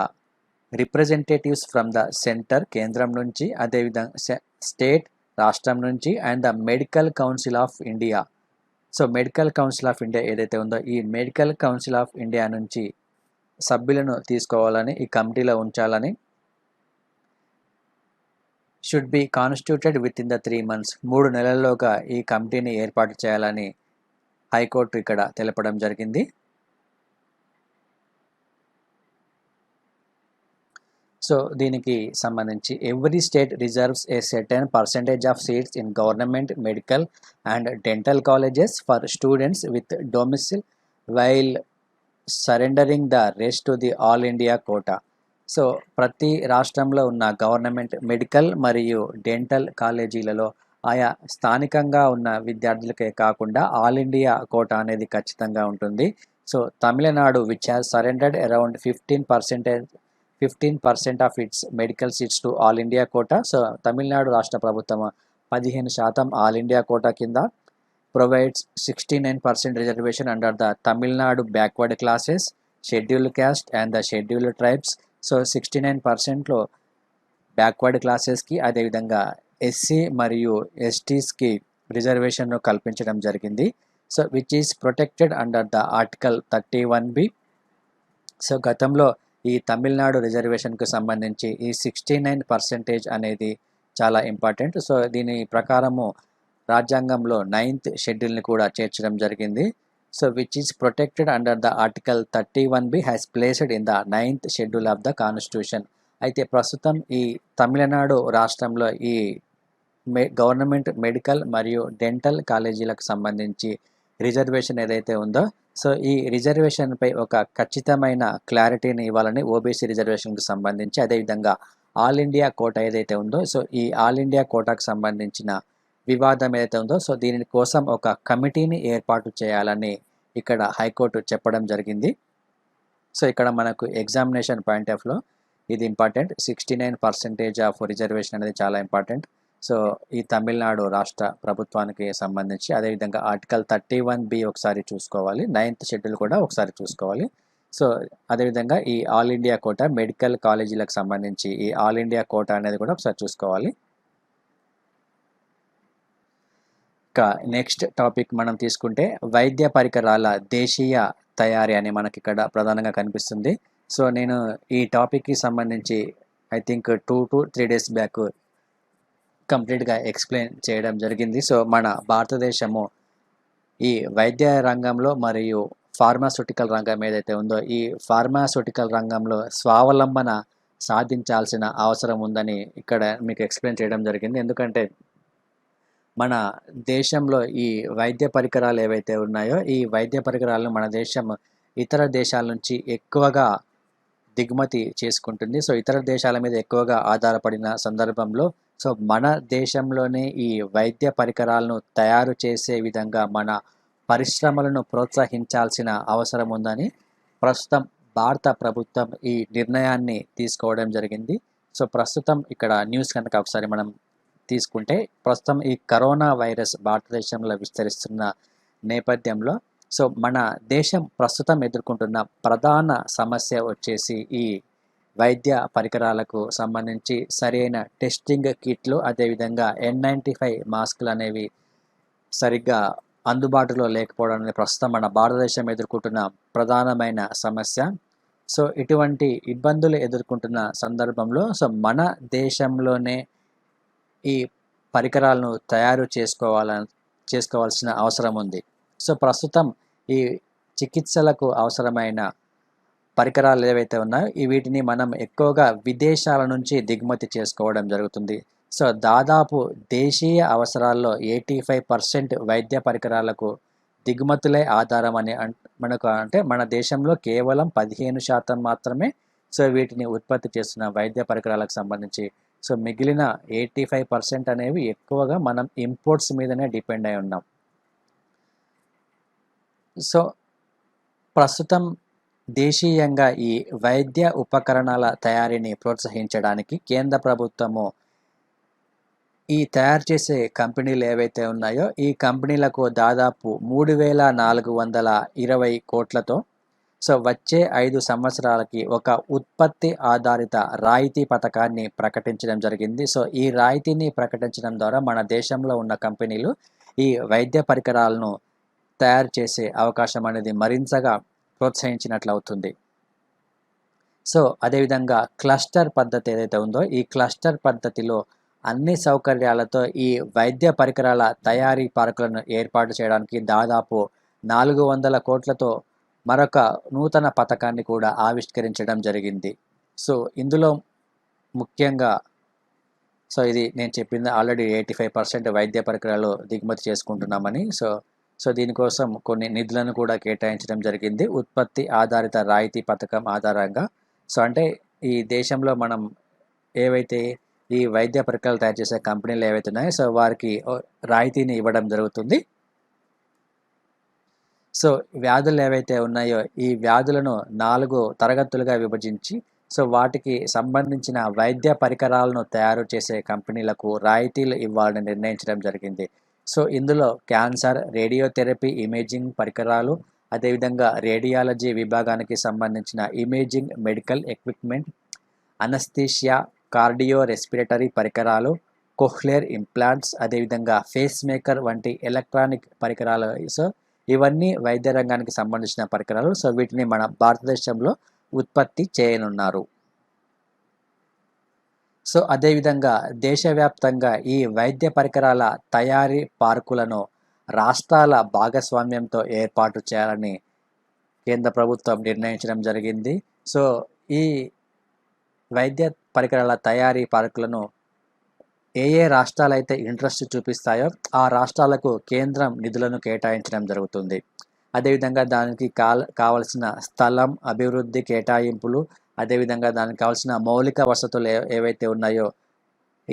representatives from the centre కేంద్రం నుంచి, అదేవిధంగా స్టేట్ రాష్ట్రం నుంచి and the medical council of India. So medical council of India ఏదైతే ఉందో ఈ మెడికల్ కౌన్సిల్ ఆఫ్ ఇండియా నుంచి సభ్యులను తీసుకోవాలని, ఈ కమిటీలో ఉంచాలని, should be constituted with in the 3 months 3 నెలల్లోగా ఈ కమిటీని ఏర్పాటు చేయాలని హైకోర్టు ఇక్కడ తెలపడం జరిగింది. సో దీనికి సంబంధించి every state reserves a certain percentage of seats in government medical and dental colleges for students with domicile while surrendering the rest to the all India quota. So ప్రతి రాష్ట్రంలో ఉన్న గవర్నమెంట్ మెడికల్ మరియు dental కాలేజీలలో ఆయా స్థానికంగా ఉన్న విద్యార్థులకే కాకుండా all India quota అనేది ఖచ్చితంగా ఉంటుంది. So Tamil Nadu which has surrendered around 15% of its medical seats to all India quota. So Tamil Nadu రాష్ట్ర ప్రభుత్వం 15% ఆల్ ఇండియా కోటా కింద provides 69% reservation under the Tamil Nadu backward classes, scheduled caste and the scheduled tribes. So 69%లో backward క్లాసెస్కి, అదేవిధంగా SC మరియు ఎస్టీస్కి రిజర్వేషన్ను కల్పించడం జరిగింది. So which is protected under the article 31B. So గతంలో ఈ తమిళనాడు రిజర్వేషన్కు సంబంధించి ఈ 69% అనేది చాలా ఇంపార్టెంట్. సో దీని ప్రకారము రాజ్యాంగంలో 9th షెడ్యూల్ని కూడా చేర్చడం జరిగింది. So which is protected under the article 31B has placed in the 9th schedule of the constitution. అయితే ప్రస్తుతం ఈ తమిళనాడు రాష్ట్రంలో ఈ గవర్నమెంట్ మెడికల్ మరియు డెంటల్ కాలేజీలకు సంబంధించి రిజర్వేషన్ ఏదైతే ఉందో, సో ఈ రిజర్వేషన్పై ఒక ఖచ్చితమైన క్లారిటీని ఇవ్వాలని ఓబీసీ రిజర్వేషన్కి సంబంధించి, అదేవిధంగా ఆల్ ఇండియా కోటా ఏదైతే ఉందో, సో ఈ ఆల్ ఇండియా కోటాకు సంబంధించిన వివాదం ఏదైతే ఉందో, సో దీని కోసం ఒక కమిటీని ఏర్పాటు చేయాలని ఇక్కడ హైకోర్టు చెప్పడం జరిగింది. సో ఇక్కడ మనకు ఎగ్జామినేషన్ పాయింట్ ఆఫ్లో ఇది ఇంపార్టెంట్. 69% ఆఫ్ రిజర్వేషన్ అనేది చాలా ఇంపార్టెంట్. సో ఈ తమిళనాడు రాష్ట్ర ప్రభుత్వానికి సంబంధించి, అదేవిధంగా ఆర్టికల్ 31B ఒకసారి చూసుకోవాలి, 9th షెడ్యూల్ కూడా ఒకసారి చూసుకోవాలి. సో అదేవిధంగా ఈ ఆల్ ఇండియా కోటా మెడికల్ కాలేజీలకు సంబంధించి ఈ ఆల్ ఇండియా కోటా అనేది కూడా ఒకసారి చూసుకోవాలి. ఇక నెక్స్ట్ టాపిక్ మనం తీసుకుంటే వైద్య పరికరాల దేశీయ తయారీ అని మనకి ఇక్కడ ప్రధానంగా కనిపిస్తుంది. సో నేను ఈ టాపిక్కి సంబంధించి I think 2 to 3 days back కంప్లీట్గా ఎక్స్ప్లెయిన్ చేయడం జరిగింది. సో మన భారతదేశము ఈ వైద్య రంగంలో మరియు ఫార్మాస్యూటికల్ రంగం ఏదైతే ఉందో, ఈ ఫార్మాస్యూటికల్ రంగంలో స్వావలంబన సాధించాల్సిన అవసరం ఉందని ఇక్కడ మీకు ఎక్స్ప్లెయిన్ చేయడం జరిగింది. ఎందుకంటే మన దేశంలో ఈ వైద్య పరికరాలు ఏవైతే ఉన్నాయో, ఈ వైద్య పరికరాలను మన దేశం ఇతర దేశాల నుంచి ఎక్కువగా దిగుమతి చేసుకుంటుంది. సో ఇతర దేశాల మీద ఎక్కువగా ఆధారపడిన సందర్భంలో సో మన దేశంలోనే ఈ వైద్య పరికరాలను తయారు చేసే విధంగా మన పరిశ్రమలను ప్రోత్సహించాల్సిన అవసరం ఉందని ప్రస్తుతం భారత ప్రభుత్వం ఈ నిర్ణయాన్ని తీసుకోవడం జరిగింది. సో ప్రస్తుతం ఇక్కడ న్యూస్ కనుక ఒకసారి మనం తీసుకుంటే, ప్రస్తుతం ఈ కరోనా వైరస్ భారతదేశంలో విస్తరిస్తున్న నేపథ్యంలో సో మన దేశం ప్రస్తుతం ఎదుర్కొంటున్న ప్రధాన సమస్య వచ్చేసి ఈ వైద్య పరికరాలకు సంబంధించి సరైన టెస్టింగ్ కిట్లు, అదేవిధంగా N95 మాస్కులు అనేవి సరిగ్గా అందుబాటులో లేకపోవడం అనేది ప్రస్తుతం మన భారతదేశం ఎదుర్కొంటున్న ప్రధానమైన సమస్య. సో ఇటువంటి ఇబ్బందులు ఎదుర్కొంటున్న సందర్భంలో సో మన దేశంలోనే ఈ పరికరాలను తయారు చేసుకోవాల్సిన అవసరం ఉంది. సో ప్రస్తుతం ఈ చికిత్సలకు అవసరమైన పరికరాలు ఏవైతే ఉన్నాయో వీటిని మనం ఎక్కువగా విదేశాల నుంచి దిగుమతి చేసుకోవడం జరుగుతుంది. సో దాదాపు దేశీయ అవసరాల్లో 85% వైద్య పరికరాలకు దిగుమతులే ఆధారం అని మన దేశంలో కేవలం 15% మాత్రమే సో వీటిని ఉత్పత్తి చేస్తున్న వైద్య పరికరాలకు సంబంధించి. సో మిగిలిన 85% అనేవి ఎక్కువగా మనం ఇంపోర్ట్స్ మీదనే డిపెండ్ అయి ఉన్నాం. సో ప్రస్తుతం దేశీయంగా ఈ వైద్య ఉపకరణాల తయారీని ప్రోత్సహించడానికి కేంద్ర ప్రభుత్వము ఈ తయారు చేసే కంపెనీలు ఏవైతే ఉన్నాయో ఈ కంపెనీలకు దాదాపు 3,420 కోట్లతో సో వచ్చే 5 సంవత్సరాలకి ఒక ఉత్పత్తి ఆధారిత రాయితీ పథకాన్ని ప్రకటించడం జరిగింది. సో ఈ రాయితీని ప్రకటించడం ద్వారా మన దేశంలో ఉన్న కంపెనీలు ఈ వైద్య పరికరాలను తయారు చేసే అవకాశం అనేది మరింతగా ప్రోత్సహించినట్లు అవుతుంది. సో అదేవిధంగా క్లస్టర్ పద్ధతి ఏదైతే ఉందో ఈ క్లస్టర్ పద్ధతిలో అన్ని సౌకర్యాలతో ఈ వైద్య పరికరాల తయారీ పార్కులను ఏర్పాటు చేయడానికి దాదాపు 400 కోట్లతో మరొక నూతన పథకాన్ని కూడా ఆవిష్కరించడం జరిగింది. సో ఇందులో ముఖ్యంగా సో ఇది నేను చెప్పింది ఆల్రెడీ 85% వైద్య పరికరాలు దిగుమతి చేసుకుంటున్నామని. సో దీనికోసం కొన్ని నిధులను కూడా కేటాయించడం జరిగింది ఉత్పత్తి ఆధారిత రాయితీ పథకం ఆధారంగా. సో అంటే ఈ దేశంలో మనం ఏవైతే ఈ వైద్య పరికరాలు తయారు చేసే కంపెనీలు ఏవైతే ఉన్నాయో సో వారికి రాయితీని ఇవ్వడం జరుగుతుంది. సో వ్యాధులు ఏవైతే ఉన్నాయో ఈ వ్యాధులను 4 తరగతులుగా విభజించి సో వాటికి సంబంధించిన వైద్య పరికరాలను తయారు చేసే కంపెనీలకు రాయితీలు ఇవ్వాలని నిర్ణయించడం జరిగింది. సో ఇందులో క్యాన్సర్, రేడియోథెరపీ, ఇమేజింగ్ పరికరాలు, అదేవిధంగా రేడియాలజీ విభాగానికి సంబంధించిన imaging medical equipment, anaesthesia, cardio respiratory పరికరాలు, కోహ్లియర్ ఇంప్లాంట్స్, అదేవిధంగా ఫేస్ మేకర్ వంటి ఎలక్ట్రానిక్ పరికరాలు. సో ఇవన్నీ వైద్య రంగానికి సంబంధించిన పరికరాలు. సో వీటిని మన భారతదేశంలో ఉత్పత్తి చేయనున్నారు. సో అదేవిధంగా దేశవ్యాప్తంగా ఈ వైద్య పరికరాల తయారీ పార్కులను రాష్ట్రాల భాగస్వామ్యంతో ఏర్పాటు చేయాలని కేంద్ర ప్రభుత్వం నిర్ణయించడం జరిగింది. సో ఈ వైద్య పరికరాల తయారీ పార్కులను ఏ రాష్ట్రాలైతే ఇంట్రెస్ట్ చూపిస్తాయో ఆ రాష్ట్రాలకు కేంద్రం నిధులను కేటాయించడం జరుగుతుంది. అదేవిధంగా దానికి కావలసిన స్థలం, అభివృద్ధి కేటాయింపులు, అదేవిధంగా దానికి కావాల్సిన మౌలిక వసతులు ఏవైతే ఉన్నాయో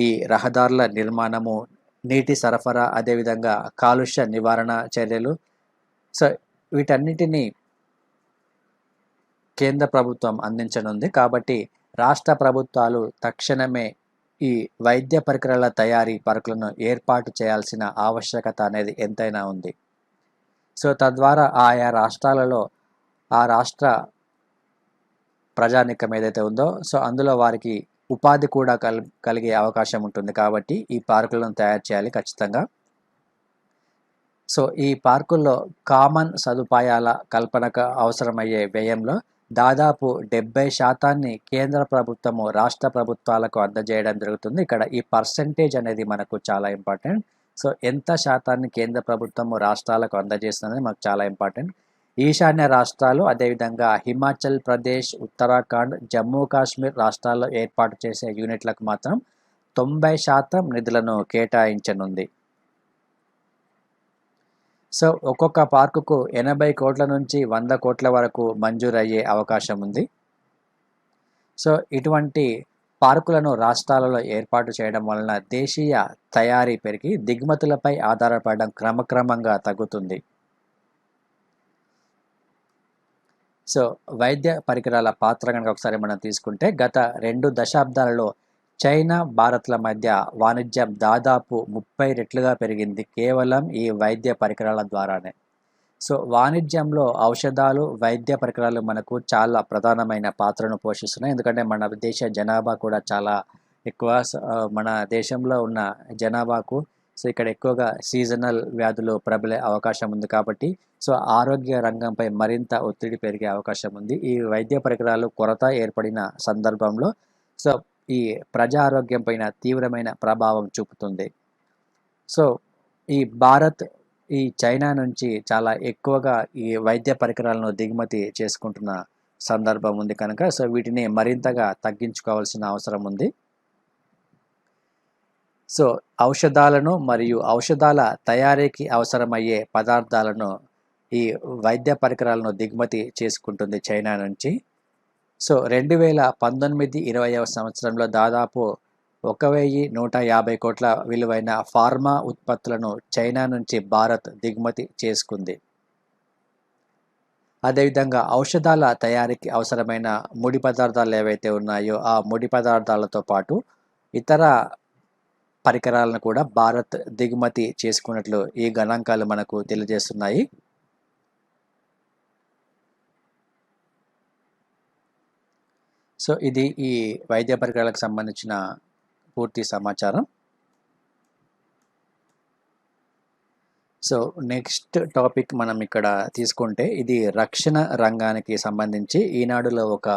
ఈ రహదారుల నిర్మాణము, నీటి సరఫరా, అదేవిధంగా కాలుష్య నివారణ చర్యలు, సో వీటన్నిటినీ కేంద్ర ప్రభుత్వం అందించనుంది. కాబట్టి రాష్ట్ర ప్రభుత్వాలు తక్షణమే ఈ వైద్య పరికరాల తయారీ పార్కులను ఏర్పాటు చేయాల్సిన ఆవశ్యకత అనేది ఎంతైనా ఉంది. సో తద్వారా ఆయా రాష్ట్రాలలో ఆ రాష్ట్ర ప్రజానీకం ఏదైతే ఉందో సో అందులో వారికి ఉపాధి కూడా కలిగే అవకాశం ఉంటుంది. కాబట్టి ఈ పార్కులను తయారు చేయాలి ఖచ్చితంగా. సో ఈ పార్కుల్లో కామన్ సదుపాయాల కల్పనకు అవసరమయ్యే వ్యయంలో దాదాపు 70% కేంద్ర ప్రభుత్వము రాష్ట్ర ప్రభుత్వాలకు అందజేయడం జరుగుతుంది. ఇక్కడ ఈ పర్సెంటేజ్ అనేది మనకు చాలా ఇంపార్టెంట్. సో ఎంత శాతాన్ని కేంద్ర ప్రభుత్వము రాష్ట్రాలకు అందజేస్తుంది మాకు చాలా ఇంపార్టెంట్. ఈశాన్య రాష్ట్రాలు, అదేవిధంగా హిమాచల్ ప్రదేశ్, ఉత్తరాఖండ్, జమ్మూ కాశ్మీర్ రాష్ట్రాల్లో ఏర్పాటు చేసే యూనిట్లకు మాత్రం 90% నిధులను కేటాయించనుంది. సో ఒక్కొక్క పార్కుకు 80 కోట్ల నుంచి 100 కోట్ల వరకు మంజూరు అయ్యే అవకాశం ఉంది. సో ఇటువంటి పార్కులను రాష్ట్రాలలో ఏర్పాటు చేయడం వలన దేశీయ తయారీ పెరిగి దిగుమతులపై ఆధారపడడం క్రమక్రమంగా తగ్గుతుంది. సో వైద్య పరికరాల పాత్ర కనుక ఒకసారి మనం తీసుకుంటే గత 2 దశాబ్దాలలో చైనా, భారత్ల మధ్య వాణిజ్యం దాదాపు 30 రెట్లుగా పెరిగింది కేవలం ఈ వైద్య పరికరాల ద్వారానే. సో వాణిజ్యంలో ఔషధాలు, వైద్య పరికరాలు మనకు చాలా ప్రధానమైన పాత్రను పోషిస్తున్నాయి. ఎందుకంటే మన దేశ జనాభా కూడా చాలా ఎక్కువ. మన దేశంలో ఉన్న జనాభాకు సో ఇక్కడ ఎక్కువగా సీజనల్ వ్యాధులు ప్రబలే అవకాశం ఉంది. కాబట్టి సో ఆరోగ్య రంగంపై మరింత ఒత్తిడి పెరిగే అవకాశం ఉంది. ఈ వైద్య పరికరాలు కొరత ఏర్పడిన సందర్భంలో సో ఈ ప్రజా ఆరోగ్యం పైన తీవ్రమైన ప్రభావం చూపుతుంది. సో ఈ భారత్ ఈ చైనా నుంచి చాలా ఎక్కువగా ఈ వైద్య పరికరాలను దిగుమతి చేసుకుంటున్న సందర్భం ఉంది కనుక సో వీటిని మరింతగా తగ్గించుకోవాల్సిన అవసరం ఉంది. సో ఔషధాలను మరియు ఔషధాల తయారీకి అవసరమయ్యే పదార్థాలను ఈ వైద్య పరికరాలను దిగుమతి చేసుకుంటుంది చైనా నుంచి. సో 2019-20వ సంవత్సరంలో దాదాపు 1150 కోట్ల విలువైన ఫార్మా ఉత్పత్తులను చైనా నుంచి భారత్ దిగుమతి చేసుకుంది. అదేవిధంగా ఔషధాల తయారీకి అవసరమైన ముడి పదార్థాలు ఏవైతే ఉన్నాయో ఆ ముడి పదార్థాలతో పాటు ఇతర పరికరాలను కూడా భారత్ దిగుమతి చేసుకున్నట్లు ఈ గణాంకాలు మనకు తెలియజేస్తున్నాయి. సో ఇది ఈ వైద్య పరికరాలకు సంబంధించిన పూర్తి సమాచారం. సో నెక్స్ట్ టాపిక్ మనం ఇక్కడ తీసుకుంటే ఇది రక్షణ రంగానికి సంబంధించి ఈనాడులో ఒక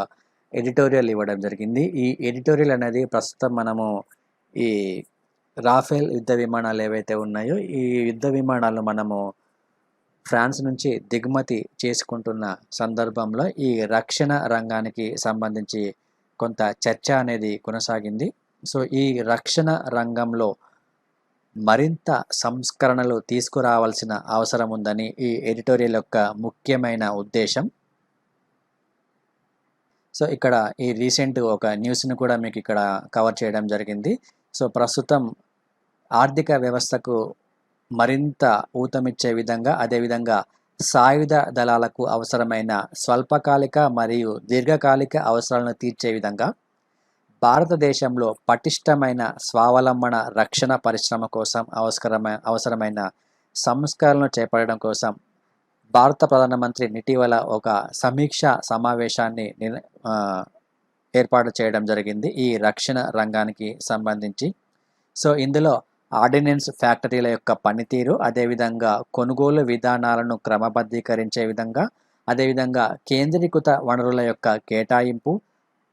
ఎడిటోరియల్ ఇవ్వడం జరిగింది. ఈ ఎడిటోరియల్ అనేది ప్రస్తుతం మనము ఈ రాఫెల్ యుద్ధ విమానాలు ఏవైతే ఉన్నాయో ఈ యుద్ధ విమానాలు మనము ఫ్రాన్స్ నుంచి దిగుమతి చేసుకుంటున్న సందర్భంలో ఈ రక్షణ రంగానికి సంబంధించి కొంత చర్చ అనేది కొనసాగింది. సో ఈ రక్షణ రంగంలో మరింత సంస్కరణలు తీసుకురావాల్సిన అవసరం ఉందని ఈ ఎడిటోరియల్ యొక్క ముఖ్యమైన ఉద్దేశం. సో ఇక్కడ ఈ రీసెంట్ ఒక న్యూస్ని కూడా మీకు ఇక్కడ కవర్ చేయడం జరిగింది. సో ప్రస్తుతం ఆర్థిక వ్యవస్థకు మరింత ఊతమిచ్చే విధంగా, అదేవిధంగా సాయుధ దళాలకు అవసరమైన స్వల్పకాలిక మరియు దీర్ఘకాలిక అవసరాలను తీర్చే విధంగా భారతదేశంలో పటిష్టమైన స్వావలంబన రక్షణ పరిశ్రమ కోసం అవసరమైన సంస్కరణలు చేపట్టడం కోసం భారత ప్రధానమంత్రి ఇటీవల ఒక సమీక్ష సమావేశాన్ని ఏర్పాటు చేయడం జరిగింది ఈ రక్షణ రంగానికి సంబంధించి. సో ఇందులో ఆర్డినెన్స్ ఫ్యాక్టరీల యొక్క పనితీరు, అదేవిధంగా కొనుగోలు విధానాలను క్రమబద్ధీకరించే విధంగా, అదేవిధంగా కేంద్రీకృత వనరుల యొక్క కేటాయింపు,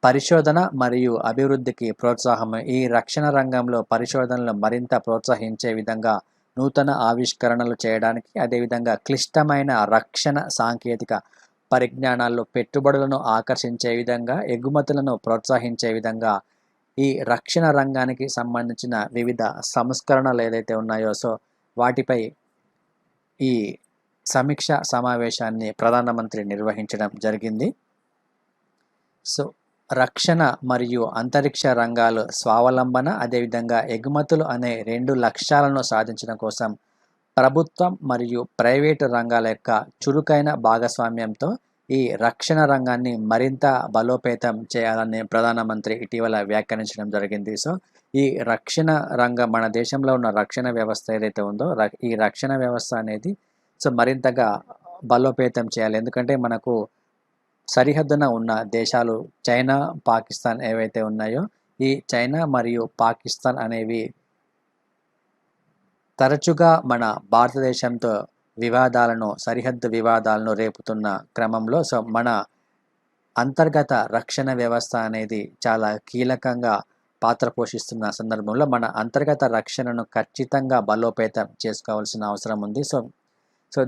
పరిశోధన మరియు అభివృద్ధికి ప్రోత్సాహం. ఈ రక్షణ రంగంలో పరిశోధనలు మరింత ప్రోత్సహించే విధంగా నూతన ఆవిష్కరణలు చేయడానికి, అదేవిధంగా క్లిష్టమైన రక్షణ సాంకేతిక పరిజ్ఞానాల్లో పెట్టుబడులను ఆకర్షించే విధంగా, ఎగుమతులను ప్రోత్సహించే విధంగా ఈ రక్షణ రంగానికి సంబంధించిన వివిధ సంస్కరణలు ఏదైతే ఉన్నాయో వాటిపై ఈ సమీక్ష సమావేశాన్ని ప్రధానమంత్రి నిర్వహించడం జరిగింది. రక్షణ మరియు అంతరిక్ష రంగాలు స్వావలంబన, అదేవిధంగా ఎగుమతులు అనే 2 లక్ష్యాలను సాధించడం కోసం ప్రభుత్వం మరియు ప్రైవేటు రంగాల యొక్క చురుకైన భాగస్వామ్యంతో ఈ రక్షణ రంగాన్ని మరింత బలోపేతం చేయాలని ప్రధానమంత్రి ఇటీవల వ్యాఖ్యానించడం జరిగింది. ఈ రక్షణ రంగం, మన దేశంలో ఉన్న రక్షణ వ్యవస్థ ఏదైతే ఉందో ఈ రక్షణ వ్యవస్థ అనేది మరింతగా బలోపేతం చేయాలి. ఎందుకంటే మనకు సరిహద్దున ఉన్న దేశాలు చైనా, పాకిస్తాన్ ఏవైతే ఉన్నాయో ఈ చైనా మరియు పాకిస్తాన్ అనేవి తరచుగా మన భారతదేశంతో సరిహద్దు వివాదాలను రేపుతున్న క్రమంలో మన అంతర్గత రక్షణ వ్యవస్థ అనేది చాలా కీలకంగా పాత్ర పోషిస్తున్న సందర్భంలో మన అంతర్గత రక్షణను ఖచ్చితంగా బలోపేతం చేసుకోవాల్సిన అవసరం ఉంది.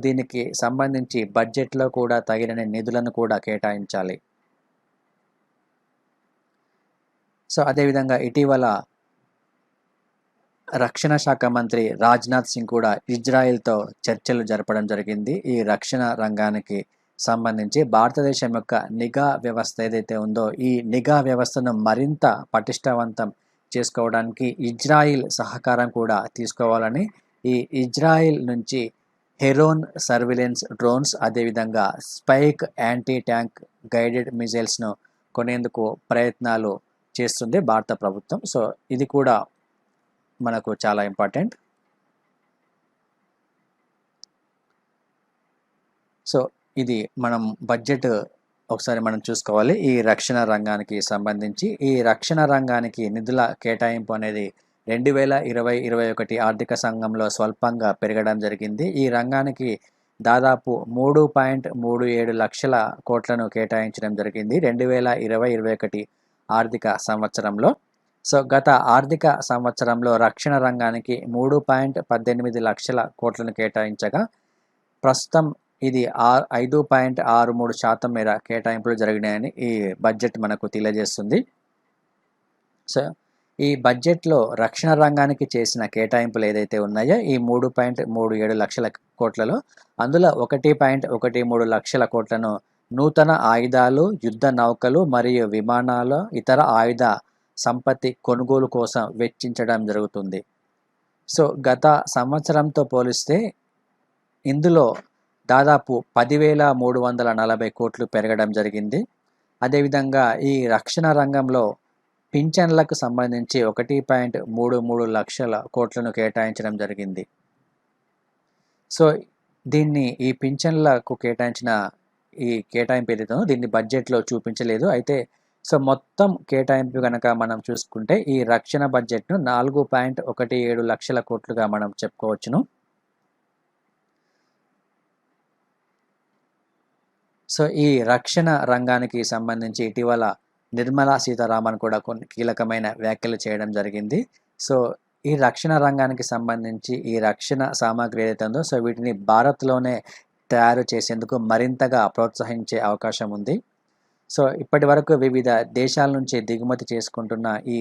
దీనికి సంబంధించి బడ్జెట్లో కూడా తగిన నిధులను కూడా కేటాయించాలి. అదేవిధంగా ఇటీవల రక్షణ శాఖ మంత్రి రాజ్నాథ్ సింగ్ కూడా ఇజ్రాయెల్తో చర్చలు జరపడం జరిగింది. ఈ రక్షణ రంగానికి సంబంధించి భారతదేశం యొక్క నిఘా వ్యవస్థ ఏదైతే ఉందో ఈ నిఘా వ్యవస్థను మరింత పటిష్టవంతం చేసుకోవడానికి ఇజ్రాయిల్ సహకారం కూడా తీసుకోవాలని, ఈ ఇజ్రాయిల్ నుంచి హెరోన్ సర్విలెన్స్ డ్రోన్స్, అదేవిధంగా స్పైక్ యాంటీ ట్యాంక్ గైడెడ్ మిజైల్స్ను కొనేందుకు ప్రయత్నాలు చేస్తుంది భారత ప్రభుత్వం. ఇది కూడా మనకు చాలా ఇంపార్టెంట్. ఇది మనం బడ్జెట్ ఒకసారి మనం చూసుకోవాలి. ఈ రక్షణ రంగానికి సంబంధించి ఈ రక్షణ రంగానికి నిధుల కేటాయింపు అనేది 2020-21 ఆర్థిక సంఘంలో స్వల్పంగా పెరగడం జరిగింది. ఈ రంగానికి దాదాపు 3.37 లక్షల కోట్లను కేటాయించడం జరిగింది 2020-21 ఆర్థిక సంవత్సరంలో. గత ఆర్థిక సంవత్సరంలో రక్షణ రంగానికి 3.18 లక్షల కోట్లను కేటాయించగా ప్రస్తుతం ఇది 5.63% మేర కేటాయింపులు జరిగినాయని ఈ బడ్జెట్ మనకు తెలియజేస్తుంది. ఈ బడ్జెట్లో రక్షణ రంగానికి చేసిన కేటాయింపులు ఏదైతే ఉన్నాయో ఈ 3.37 లక్షల కోట్లలో అందులో 1.13 లక్షల కోట్లను నూతన ఆయుధాలు, యుద్ధ నౌకలు మరియు విమానాల ఇతర ఆయుధ సంపత్తి కొనుగోలు కోసం వెచ్చించడం జరుగుతుంది. గత సంవత్సరంతో పోలిస్తే ఇందులో దాదాపు 10,340 కోట్లు పెరగడం జరిగింది. అదేవిధంగా ఈ రక్షణ రంగంలో పింఛన్లకు సంబంధించి 1.33 లక్షల కోట్లను కేటాయించడం జరిగింది. ఈ పింఛన్లకు కేటాయించిన ఈ కేటాయింపు ఏదైతే దీన్ని బడ్జెట్లో చూపించలేదు. అయితే మొత్తం కేటాయింపు కనుక మనం చూసుకుంటే ఈ రక్షణ బడ్జెట్ను 4.17 లక్షల కోట్లుగా మనం చెప్పుకోవచ్చును. ఈ రక్షణ రంగానికి సంబంధించి ఇటీవల నిర్మలా సీతారామన్ కూడా కొన్ని కీలకమైన వ్యాఖ్యలు చేయడం జరిగింది. ఈ రక్షణ రంగానికి సంబంధించి ఈ రక్షణ సామాగ్రి ఏదైతే ఉందో వీటిని భారత్లోనే తయారు చేసేందుకు మరింతగా ప్రోత్సహించే అవకాశం ఉంది. ఇప్పటి వరకు వివిధ దేశాల నుంచి దిగుమతి చేసుకుంటున్న ఈ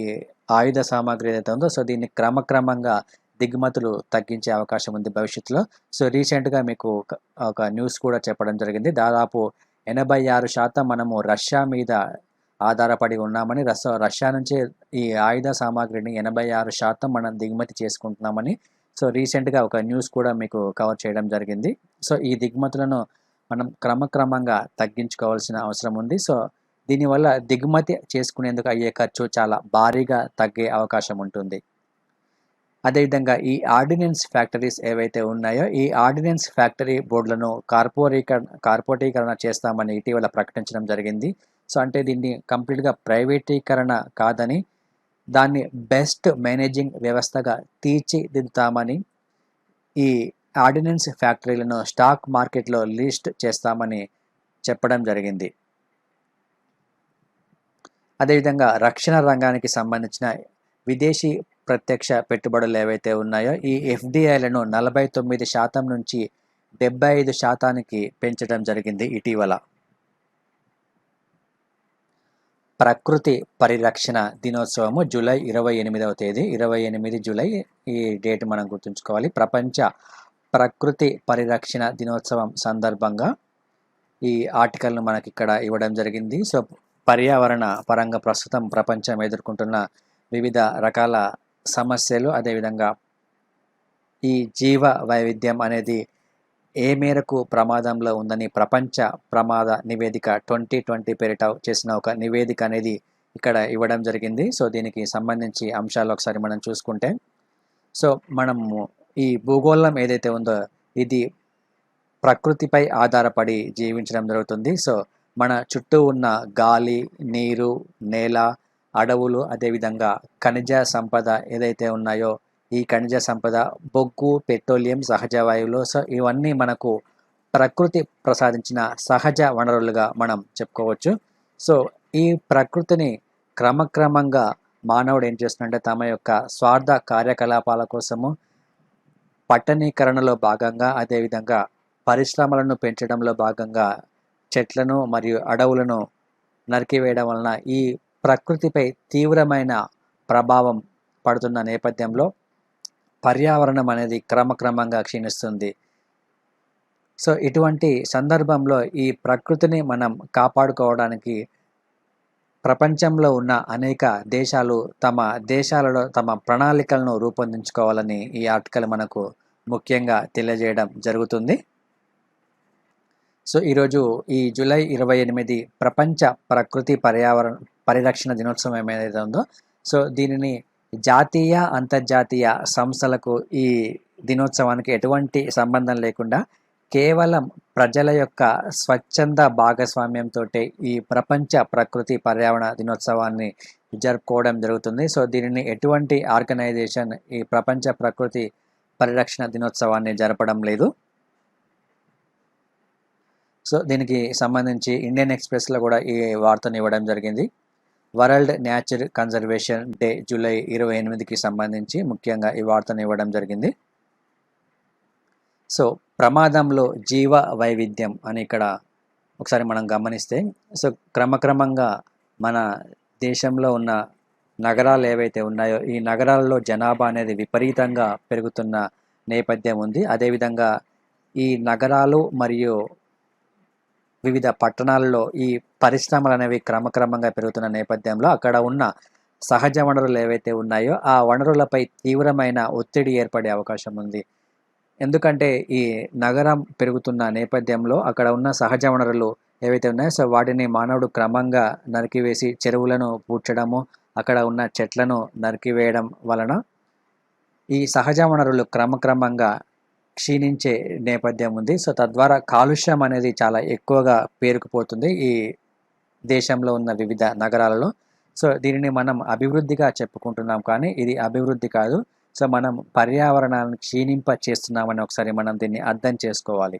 ఆయుధ సామాగ్రి ఏదైతే ఉందో దీన్ని క్రమక్రమంగా దిగుమతులు తగ్గించే అవకాశం ఉంది భవిష్యత్తులో. రీసెంట్గా మీకు ఒక న్యూస్ కూడా చెప్పడం జరిగింది. దాదాపు 86% మనము రష్యా మీద ఆధారపడి ఉన్నామని, రష్యా నుంచి ఈ ఆయుధ సామాగ్రిని 86% మనం దిగుమతి చేసుకుంటున్నామని రీసెంట్గా ఒక న్యూస్ కూడా మీకు కవర్ చేయడం జరిగింది. ఈ దిగుమతులను మనం క్రమక్రమంగా తగ్గించుకోవాల్సిన అవసరం ఉంది. దీనివల్ల దిగుమతి చేసుకునేందుకు అయ్యే ఖర్చు చాలా భారీగా తగ్గే అవకాశం ఉంటుంది. అదేవిధంగా ఈ ఆర్డినెన్స్ ఫ్యాక్టరీస్ ఏవైతే ఉన్నాయో ఈ ఆర్డినెన్స్ ఫ్యాక్టరీ బోర్డులను కార్పొరేటీకరణ చేస్తామని ఇటీవల ప్రకటించడం జరిగింది. అంటే దీన్ని కంప్లీట్గా ప్రైవేటీకరణ కాదని దాన్ని బెస్ట్ మేనేజింగ్ వ్యవస్థగా తీర్చిదిద్దుతామని, ఈ ఆర్డినెన్స్ ఫ్యాక్టరీలను స్టాక్ మార్కెట్లో లిస్ట్ చేస్తామని చెప్పడం జరిగింది. అదేవిధంగా రక్షణ రంగానికి సంబంధించిన విదేశీ ప్రత్యక్ష పెట్టుబడులు ఏవైతే ఉన్నాయో ఈ ఎఫ్డిఐలను 49% నుంచి 75% పెంచడం జరిగింది ఇటీవల. ప్రకృతి పరిరక్షణ దినోత్సవము జూలై 28వ తేదీ, 28 జూలై ఈ డేట్ మనం గుర్తుంచుకోవాలి. ప్రపంచ ప్రకృతి పరిరక్షణ దినోత్సవం సందర్భంగా ఈ ఆర్టికల్ను మనకి ఇక్కడ ఇవ్వడం జరిగింది. సో పర్యావరణ పరంగా ప్రస్తుతం ప్రపంచం ఎదుర్కొంటున్న వివిధ రకాల సమస్యలు, అదేవిధంగా ఈ జీవ వైవిధ్యం అనేది ఏ మేరకు ప్రమాదంలో ఉందని ప్రపంచ ప్రమాద నివేదిక 2020 పేరిట చేసిన ఒక నివేదిక అనేది ఇక్కడ ఇవ్వడం జరిగింది. సో దీనికి సంబంధించి అంశాలు ఒకసారి మనం చూసుకుంటే, సో మనము ఈ భూగోళం ఏదైతే ఉందో ఇది ప్రకృతిపై ఆధారపడి జీవించడం జరుగుతుంది. సో మన చుట్టూ ఉన్న గాలి, నీరు, నేల, అడవులు, అదేవిధంగా ఖనిజ సంపద ఏదైతే ఉన్నాయో ఈ ఖనిజ సంపద, బొగ్గు, పెట్రోలియం, సహజ వాయువులు, సో ఇవన్నీ మనకు ప్రకృతి ప్రసాదించిన సహజ వనరులుగా మనం చెప్పుకోవచ్చు. సో ఈ ప్రకృతిని క్రమక్రమంగా మానవుడు ఏం చేస్తున్నాడంటే తమ యొక్క స్వార్థ కార్యకలాపాల కోసము పట్టణీకరణలో భాగంగా, అదేవిధంగా పరిశ్రమలను పెంచడంలో భాగంగా చెట్లను మరియు అడవులను నరికివేయడం వలన ఈ ప్రకృతిపై తీవ్రమైన ప్రభావం పడుతున్న నేపథ్యంలో పర్యావరణం అనేది క్రమక్రమంగా క్షీణిస్తుంది. సో ఇటువంటి సందర్భంలో ఈ ప్రకృతిని మనం కాపాడుకోవడానికి ప్రపంచంలో ఉన్న అనేక దేశాలు తమ దేశాలలో తమ ప్రణాళికలను రూపొందించుకోవాలని ఈ ఆర్టికల్ మనకు ముఖ్యంగా తెలియజేయడం జరుగుతుంది. సో ఈరోజు ఈ జూలై 28 ప్రపంచ ప్రకృతి పరిరక్షణ దినోత్సవం ఏదైతే ఉందో సో దీనిని జాతీయ, అంతర్జాతీయ సంస్థలకు ఈ దినోత్సవానికి ఎటువంటి సంబంధం లేకుండా కేవలం ప్రజల యొక్క స్వచ్ఛంద భాగస్వామ్యంతో ఈ ప్రపంచ ప్రకృతి పర్యావరణ దినోత్సవాన్ని జరుపుకోవడం జరుగుతుంది. సో దీనిని ఎటువంటి ఆర్గనైజేషన్ ఈ ప్రపంచ ప్రకృతి పరిరక్షణ దినోత్సవాన్ని జరపడం లేదు. సో దీనికి సంబంధించి ఇండియన్ ఎక్స్ప్రెస్లో కూడా ఈ వార్తను ఇవ్వడం జరిగింది. World nature conservation day July 28కి సంబంధించి ముఖ్యంగా ఈ వార్తను ఇవ్వడం జరిగింది. సో ప్రమాదంలో జీవ వైవిధ్యం అని ఇక్కడ ఒకసారి మనం గమనిస్తే, సో క్రమక్రమంగా మన దేశంలో ఉన్న నగరాలు ఏవైతే ఉన్నాయో ఈ నగరాల్లో జనాభా అనేది విపరీతంగా పెరుగుతున్న నేపథ్యం ఉంది. అదేవిధంగా ఈ నగరాలు మరియు వివిధ పట్టణాలలో ఈ పరిశ్రమలు అనేవి క్రమక్రమంగా పెరుగుతున్న నేపథ్యంలో అక్కడ ఉన్న సహజ వనరులు ఏవైతే ఉన్నాయో ఆ వనరులపై తీవ్రమైన ఒత్తిడి ఏర్పడే అవకాశం ఉంది. ఎందుకంటే ఈ నగరం పెరుగుతున్న నేపథ్యంలో అక్కడ ఉన్న సహజ వనరులు ఏవైతే ఉన్నాయో సో వాటిని మానవుడు క్రమంగా నరికివేసి చెరువులను పూడ్చడము, అక్కడ ఉన్న చెట్లను నరికివేయడం వలన ఈ సహజ వనరులు క్రమక్రమంగా క్షీణించే నేపథ్యం ఉంది. సో తద్వారా కాలుష్యం అనేది చాలా ఎక్కువగా పేరుకుపోతుంది ఈ దేశంలో ఉన్న వివిధ నగరాలలో. సో దీనిని మనం అభివృద్ధిగా చెప్పుకుంటున్నాం, కానీ ఇది అభివృద్ధి కాదు. సో మనం పర్యావరణాన్ని క్షీణింప చేస్తున్నామని ఒకసారి మనం దీన్ని అర్థం చేసుకోవాలి.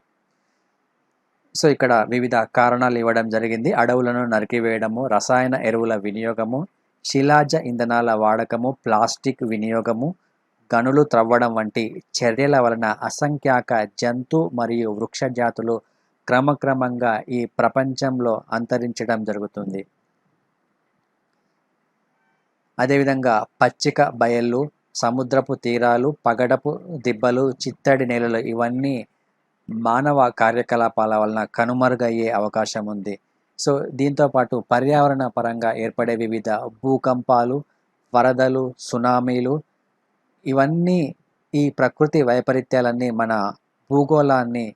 సో ఇక్కడ వివిధ కారణాలు ఇవ్వడం జరిగింది. అడవులను నరికివేయడము, రసాయన ఎరువుల వినియోగము, శిలాజ ఇంధనాల వాడకము, ప్లాస్టిక్ వినియోగము, గనులు త్రవ్వడం వంటి చర్యల వలన అసంఖ్యాక జంతు మరియు వృక్ష జాతులు క్రమక్రమంగా ఈ ప్రపంచంలో అంతరించడం జరుగుతుంది. అదేవిధంగా పచ్చిక బయళ్ళు, సముద్రపు తీరాలు, పగడపు దిబ్బలు, చిత్తడి నేలలు ఇవన్నీ మానవ కార్యకలాపాల వలన కనుమరుగయ్యే అవకాశం ఉంది. సో దీంతోపాటు పర్యావరణ పరంగా ఏర్పడే వివిధ భూకంపాలు, వరదలు, సునామీలు ఇవన్నీ ఈ ప్రకృతి వైపరీత్యాలన్నీ మన భూగోళాన్ని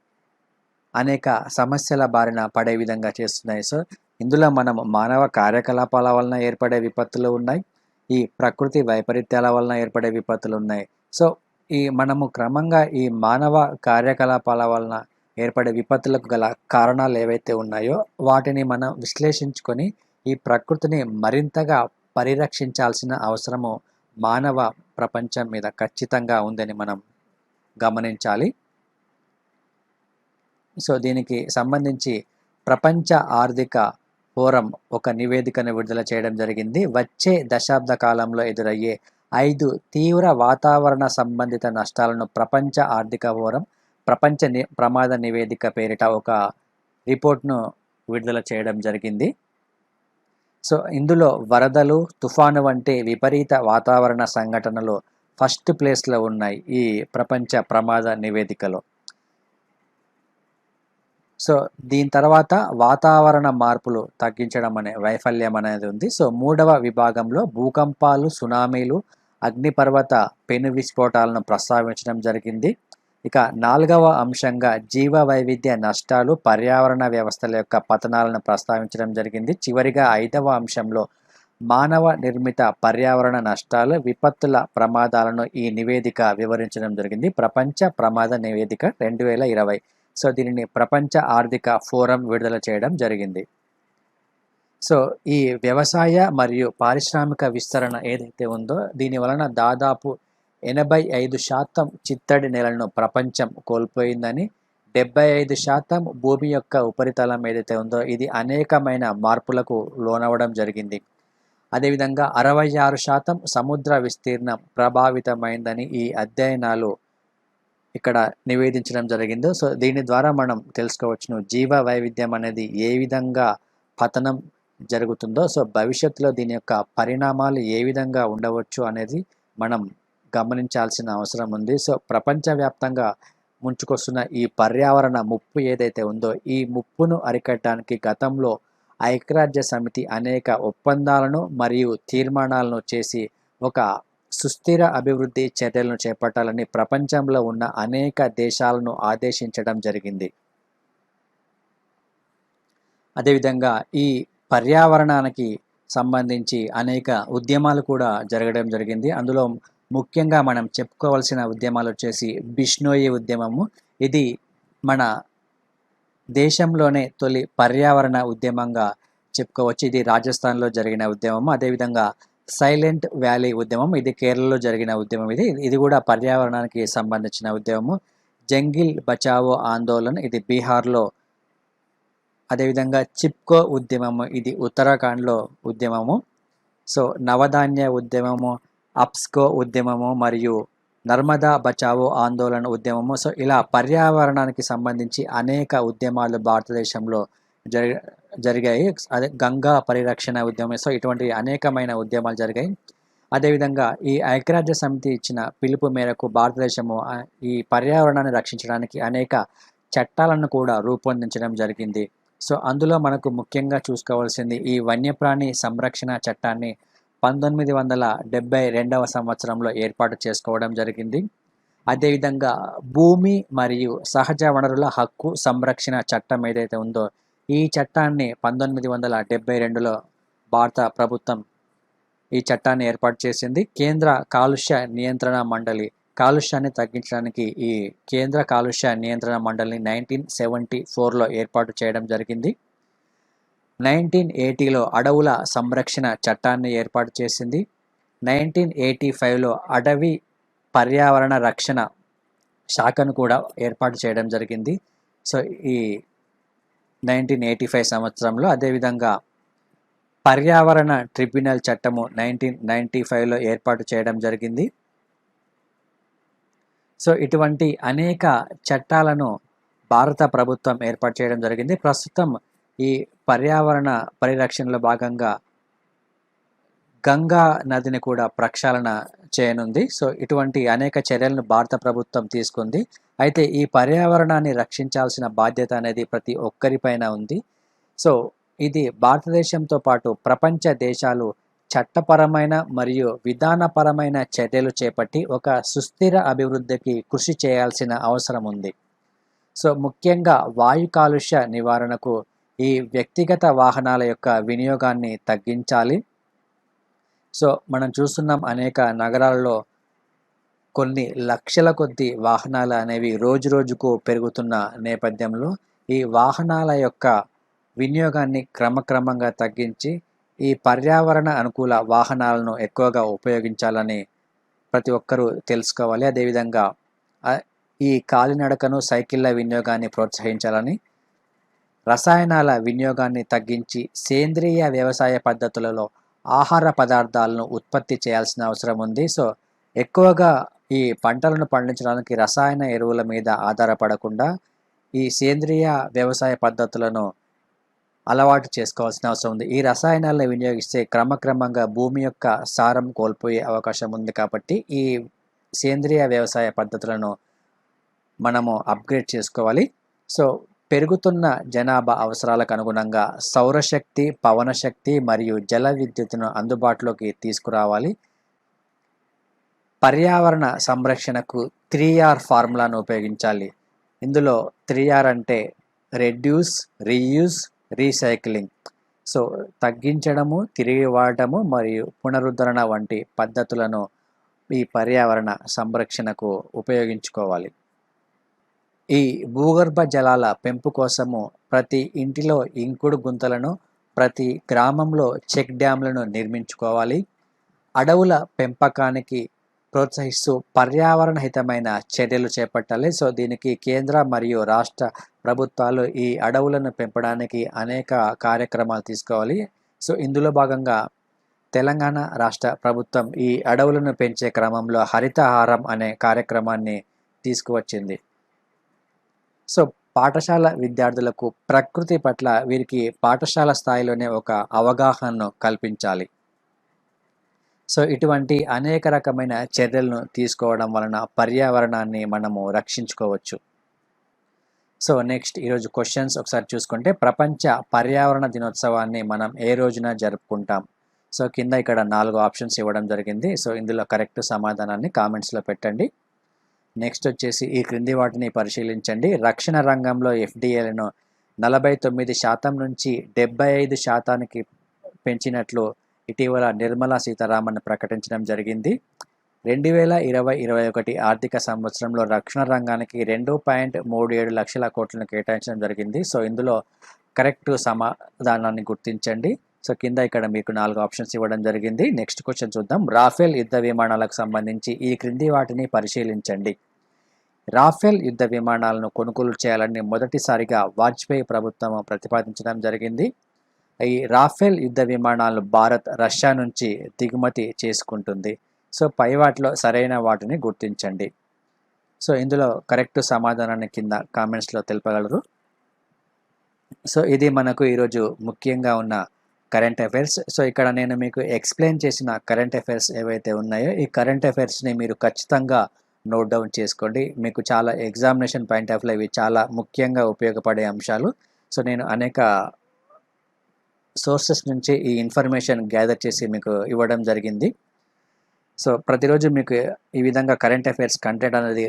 అనేక సమస్యల బారిన పడే విధంగా చేస్తున్నాయి. సో ఇందులో మనం మానవ కార్యకలాపాల వలన ఏర్పడే విపత్తులు ఉన్నాయి, ఈ ప్రకృతి వైపరీత్యాల వలన ఏర్పడే విపత్తులు ఉన్నాయి. సో మనము క్రమంగా ఈ మానవ కార్యకలాపాల వలన ఏర్పడే విపత్తులకు గల కారణాలు ఏవైతే ఉన్నాయో వాటిని మనం విశ్లేషించుకొని ఈ ప్రకృతిని మరింతగా పరిరక్షించాల్సిన అవసరము మానవ ప్రపంచం మీద ఖచ్చితంగా ఉందని మనం గమనించాలి. సో దీనికి సంబంధించి ప్రపంచ ఆర్థిక ఫోరం ఒక నివేదికను విడుదల చేయడం జరిగింది. వచ్చే దశాబ్ద కాలంలో ఎదురయ్యే 5 తీవ్ర వాతావరణ సంబంధిత నష్టాలను ప్రపంచ ఆర్థిక ఫోరం ప్రపంచ ప్రమాద నివేదిక పేరిట ఒక రిపోర్ట్ను విడుదల చేయడం జరిగింది. సో ఇందులో వరదలు, తుఫాను వంటి విపరీత వాతావరణ సంఘటనలు ఫస్ట్ ప్లేస్లో ఉన్నాయి ఈ ప్రపంచ ప్రమాద నివేదికలో. సో దీని తర్వాత వాతావరణ మార్పులు తగ్గించడం అనే వైఫల్యం అనేది ఉంది. సో 3వ విభాగంలో భూకంపాలు, సునామీలు, అగ్నిపర్వత పెను విస్ఫోటాలను ప్రస్తావించడం జరిగింది. ఇక 4వ అంశంగా జీవ వైవిధ్య నష్టాలు, పర్యావరణ వ్యవస్థల యొక్క పతనాలను ప్రస్తావించడం జరిగింది. చివరిగా 5వ అంశంలో మానవ నిర్మిత పర్యావరణ నష్టాలు, విపత్తుల ప్రమాదాలను ఈ నివేదిక వివరించడం జరిగింది. ప్రపంచ ప్రమాద నివేదిక 2020. సో దీనిని ప్రపంచ ఆర్థిక ఫోరం విడుదల చేయడం జరిగింది. సో ఈ వ్యవసాయ మరియు పారిశ్రామిక విస్తరణ ఏదైతే ఉందో దీని వలన దాదాపు 85% చిత్తడి నేలను ప్రపంచం కోల్పోయిందని, 75% భూమి యొక్క ఉపరితలం ఏదైతే ఉందో ఇది అనేకమైన మార్పులకు లోనవడం జరిగింది. అదేవిధంగా 66% సముద్ర విస్తీర్ణం ప్రభావితమైందని ఈ అధ్యయనాలు ఇక్కడ నివేదించడం జరిగిందో. సో దీని ద్వారా మనం తెలుసుకోవచ్చును జీవ వైవిధ్యం అనేది ఏ విధంగా పతనం జరుగుతుందో. సో భవిష్యత్తులో దీని యొక్క పరిణామాలు ఏ విధంగా ఉండవచ్చు అనేది మనం గమనించాల్సిన అవసరం ఉంది. సో ప్రపంచవ్యాప్తంగా ముంచుకొస్తున్న ఈ పర్యావరణ ముప్పు ఏదైతే ఉందో ఈ ముప్పును అరికట్టడానికి గతంలో ఐక్యరాజ్య సమితి అనేక ఒప్పందాలను మరియు తీర్మానాలను చేసి ఒక సుస్థిర అభివృద్ధి చర్యలను చేపట్టాలని ప్రపంచంలో ఉన్న అనేక దేశాలను ఆదేశించడం జరిగింది. అదేవిధంగా ఈ పర్యావరణానికి సంబంధించి అనేక ఉద్యమాలు కూడా జరగడం జరిగింది. అందులో ముఖ్యంగా మనం చెప్పుకోవాల్సిన ఉద్యమాలు వచ్చేసి బిష్నోయి ఉద్యమము. ఇది మన దేశంలోనే తొలి పర్యావరణ ఉద్యమంగా చెప్పుకోవచ్చు. ఇది రాజస్థాన్లో జరిగిన ఉద్యమము. అదేవిధంగా సైలెంట్ వ్యాలీ ఉద్యమం, ఇది కేరళలో జరిగిన ఉద్యమం. ఇది కూడా పర్యావరణానికి సంబంధించిన ఉద్యమము. జంగిల్ బచావో ఆందోళన్, ఇది బీహార్లో. అదేవిధంగా చిప్కో ఉద్యమము, ఇది ఉత్తరాఖండ్లో ఉద్యమము. సో నవధాన్య ఉద్యమము, అప్స్కో ఉద్యమము మరియు నర్మదా బచావో ఆందోళన ఉద్యమము. సో ఇలా పర్యావరణానికి సంబంధించి అనేక ఉద్యమాలు భారతదేశంలో జరిగాయి. అదే గంగా పరిరక్షణ ఉద్యమం. సో ఇటువంటి అనేకమైన ఉద్యమాలు జరిగాయి. అదేవిధంగా ఈ ఐక్యరాజ్య సమితి ఇచ్చిన పిలుపు మేరకు భారతదేశము ఈ పర్యావరణాన్ని రక్షించడానికి అనేక చట్టాలను కూడా రూపొందించడం జరిగింది. సో అందులో మనకు ముఖ్యంగా చూసుకోవాల్సింది ఈ వన్యప్రాణి సంరక్షణ చట్టాన్ని 1972వ సంవత్సరంలో ఏర్పాటు చేసుకోవడం జరిగింది. అదేవిధంగా భూమి మరియు సహజ వనరుల హక్కు సంరక్షణ చట్టం ఏదైతే ఉందో ఈ చట్టాన్ని 1972లో భారత ప్రభుత్వం ఈ చట్టాన్ని ఏర్పాటు చేసింది. కేంద్ర కాలుష్య నియంత్రణ మండలి కాలుష్యాన్ని తగ్గించడానికి ఈ కేంద్ర కాలుష్య నియంత్రణ మండలిని 1974లో ఏర్పాటు చేయడం జరిగింది. 1980లో అడవుల సంరక్షణ చట్టాన్ని ఏర్పాటు చేసింది. 1985లో అటవీ పర్యావరణ రక్షణ శాఖను కూడా ఏర్పాటు చేయడం జరిగింది. సో ఈ 1985 సంవత్సరంలో. అదేవిధంగా పర్యావరణ ట్రిబ్యునల్ చట్టము 1995లో ఏర్పాటు చేయడం జరిగింది. సో ఇటువంటి అనేక చట్టాలను భారత ప్రభుత్వం ఏర్పాటు చేయడం జరిగింది. ప్రస్తుతం ఈ పర్యావరణ పరిరక్షణలో భాగంగా గంగా నదిని కూడా ప్రక్షాళన చేయనుంది. సో ఇటువంటి అనేక చర్యలను భారత ప్రభుత్వం తీసుకుంది. అయితే ఈ పర్యావరణాన్ని రక్షించాల్సిన బాధ్యత అనేది ప్రతి ఒక్కరిపైన ఉంది. సో ఇది భారతదేశంతో పాటు ప్రపంచ దేశాలు చట్టపరమైన మరియు విధానపరమైన చర్యలు చేపట్టి ఒక సుస్థిర అభివృద్ధికి కృషి చేయాల్సిన అవసరం ఉంది. సో ముఖ్యంగా వాయు కాలుష్య నివారణకు ఈ వ్యక్తిగత వాహనాల యొక్క వినియోగాన్ని తగ్గించాలి. సో మనం చూస్తున్నాం అనేక నగరాల్లో కొన్ని లక్షల కొద్ది వాహనాలు అనేవి రోజు రోజుకు పెరుగుతున్న నేపథ్యంలో ఈ వాహనాల యొక్క వినియోగాన్ని క్రమక్రమంగా తగ్గించి ఈ పర్యావరణ అనుకూల వాహనాలను ఎక్కువగా ఉపయోగించాలని ప్రతి ఒక్కరూ తెలుసుకోవాలి. అదేవిధంగా ఈ కాలినడకను, సైకిళ్ళ వినియోగాన్ని ప్రోత్సహించాలని రసాయనాల వినియోగాన్ని తగ్గించి సేంద్రియ వ్యవసాయ పద్ధతులలో ఆహార పదార్థాలను ఉత్పత్తి చేయాల్సిన అవసరం ఉంది. సో ఎక్కువగా ఈ పంటలను పండించడానికి రసాయన ఎరువుల మీద ఆధారపడకుండా ఈ సేంద్రియ వ్యవసాయ పద్ధతులను అలవాటు చేసుకోవాల్సిన అవసరం ఉంది. ఈ రసాయనాలను వినియోగిస్తే క్రమక్రమంగా భూమి యొక్క సారం కోల్పోయే అవకాశం ఉంది. కాబట్టి ఈ సేంద్రియ వ్యవసాయ పద్ధతులను మనము అప్గ్రేడ్ చేసుకోవాలి. సో పెరుగుతున్న జనాభా అవసరాలకు అనుగుణంగా సౌరశక్తి, పవనశక్తి మరియు జల విద్యుత్తును అందుబాటులోకి తీసుకురావాలి. పర్యావరణ సంరక్షణకు 3R ఫార్ములాను ఉపయోగించాలి. ఇందులో 3R అంటే రెడ్యూస్, రీయూజ్, రీసైక్లింగ్. సో తగ్గించడము, తిరిగి వాడటము మరియు పునరుద్ధరణ వంటి పద్ధతులను ఈ పర్యావరణ సంరక్షణకు ఉపయోగించుకోవాలి. ఈ భూగర్భ జలాల పెంపు కోసము ప్రతి ఇంటిలో ఇంకుడు గుంతలను, ప్రతి గ్రామంలో చెక్ డ్యామ్లను నిర్మించుకోవాలి. అడవుల పెంపకానికి ప్రోత్సహిస్తూ పర్యావరణ హితమైన చర్యలు చేపట్టాలి. సో దీనికి కేంద్ర మరియు రాష్ట్ర ప్రభుత్వాలు ఈ అడవులను పెంపడానికి అనేక కార్యక్రమాలు తీసుకోవాలి. సో ఇందులో భాగంగా తెలంగాణ రాష్ట్ర ప్రభుత్వం ఈ అడవులను పెంచే క్రమంలో హరితహారం అనే కార్యక్రమాన్ని తీసుకువచ్చింది. సో పాఠశాల విద్యార్థులకు ప్రకృతి పట్ల వీరికి పాఠశాల స్థాయిలోనే ఒక అవగాహనను కల్పించాలి. సో ఇటువంటి అనేక రకమైన చర్యలను తీసుకోవడం వలన పర్యావరణాన్ని మనము రక్షించుకోవచ్చు. సో నెక్స్ట్ ఈరోజు క్వశ్చన్స్ ఒకసారి చూసుకుంటే, ప్రపంచ పర్యావరణ దినోత్సవాన్ని మనం ఏ రోజున జరుపుకుంటాం? సో కింద ఇక్కడ 4 ఆప్షన్స్ ఇవ్వడం జరిగింది. సో ఇందులో కరెక్ట్ సమాధానాన్ని కామెంట్స్లో పెట్టండి. నెక్స్ట్ వచ్చేసి ఈ క్రింది వాటిని పరిశీలించండి. రక్షణ రంగంలో ఎఫ్డిఏలను 49% నుంచి 75% పెంచినట్లు ఇటీవల నిర్మలా సీతారామన్ ప్రకటించడం జరిగింది. 2020-21 ఆర్థిక సంవత్సరంలో రక్షణ రంగానికి 2.37 లక్షల కోట్లను కేటాయించడం జరిగింది. సో ఇందులో కరెక్ట్ సమాధానాన్ని గుర్తించండి. సో కింద ఇక్కడ మీకు 4 ఆప్షన్స్ ఇవ్వడం జరిగింది. నెక్స్ట్ క్వశ్చన్ చూద్దాం. రాఫెల్ యుద్ధ విమానాలకు సంబంధించి ఈ క్రింది వాటిని పరిశీలించండి. రాఫెల్ యుద్ధ విమానాలను కొనుగోలు చేయాలని మొదటిసారిగా వాజ్పేయి ప్రభుత్వం ప్రతిపాదించడం జరిగింది. ఈ రాఫెల్ యుద్ధ విమానాలు భారత్ రష్యా నుంచి దిగుమతి చేసుకుంటుంది. సో పై వాటిలో సరైన వాటిని గుర్తించండి. సో ఇందులో కరెక్ట్ సమాధానాన్ని కింద కామెంట్స్లో తెలుపగలరు. సో ఇది మనకు ఈరోజు ముఖ్యంగా ఉన్న కరెంట్ అఫైర్స్. సో ఇక్కడ నేను మీకు ఎక్స్ప్లెయిన్ చేసిన కరెంట్ అఫైర్స్ ఏవైతే ఉన్నాయో ఈ కరెంట్ అఫైర్స్ని మీరు ఖచ్చితంగా నోట్ డౌన్ చేసుకోండి. మీకు చాలా ఎగ్జామినేషన్ పాయింట్ ఆఫ్ వ్యూ ఇవి చాలా ముఖ్యంగా ఉపయోగపడే అంశాలు. సో నేను అనేక సోర్సెస్ నుంచి ఈ ఇన్ఫర్మేషన్ గ్యాదర్ చేసి మీకు ఇవ్వడం జరిగింది. సో ప్రతిరోజు మీకు ఈ విధంగా కరెంట్ అఫైర్స్ కంటెంట్ అనేది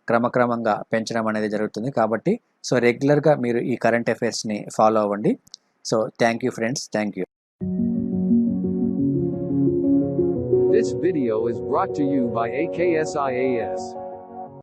క్రమక్రమంగా పెంచడం అనేది జరుగుతుంది. కాబట్టి సో రెగ్యులర్గా మీరు ఈ కరెంట్ అఫైర్స్ని ఫాలో అవ్వండి. So thank you friends, thank you. This video is brought to you by AKSIAS.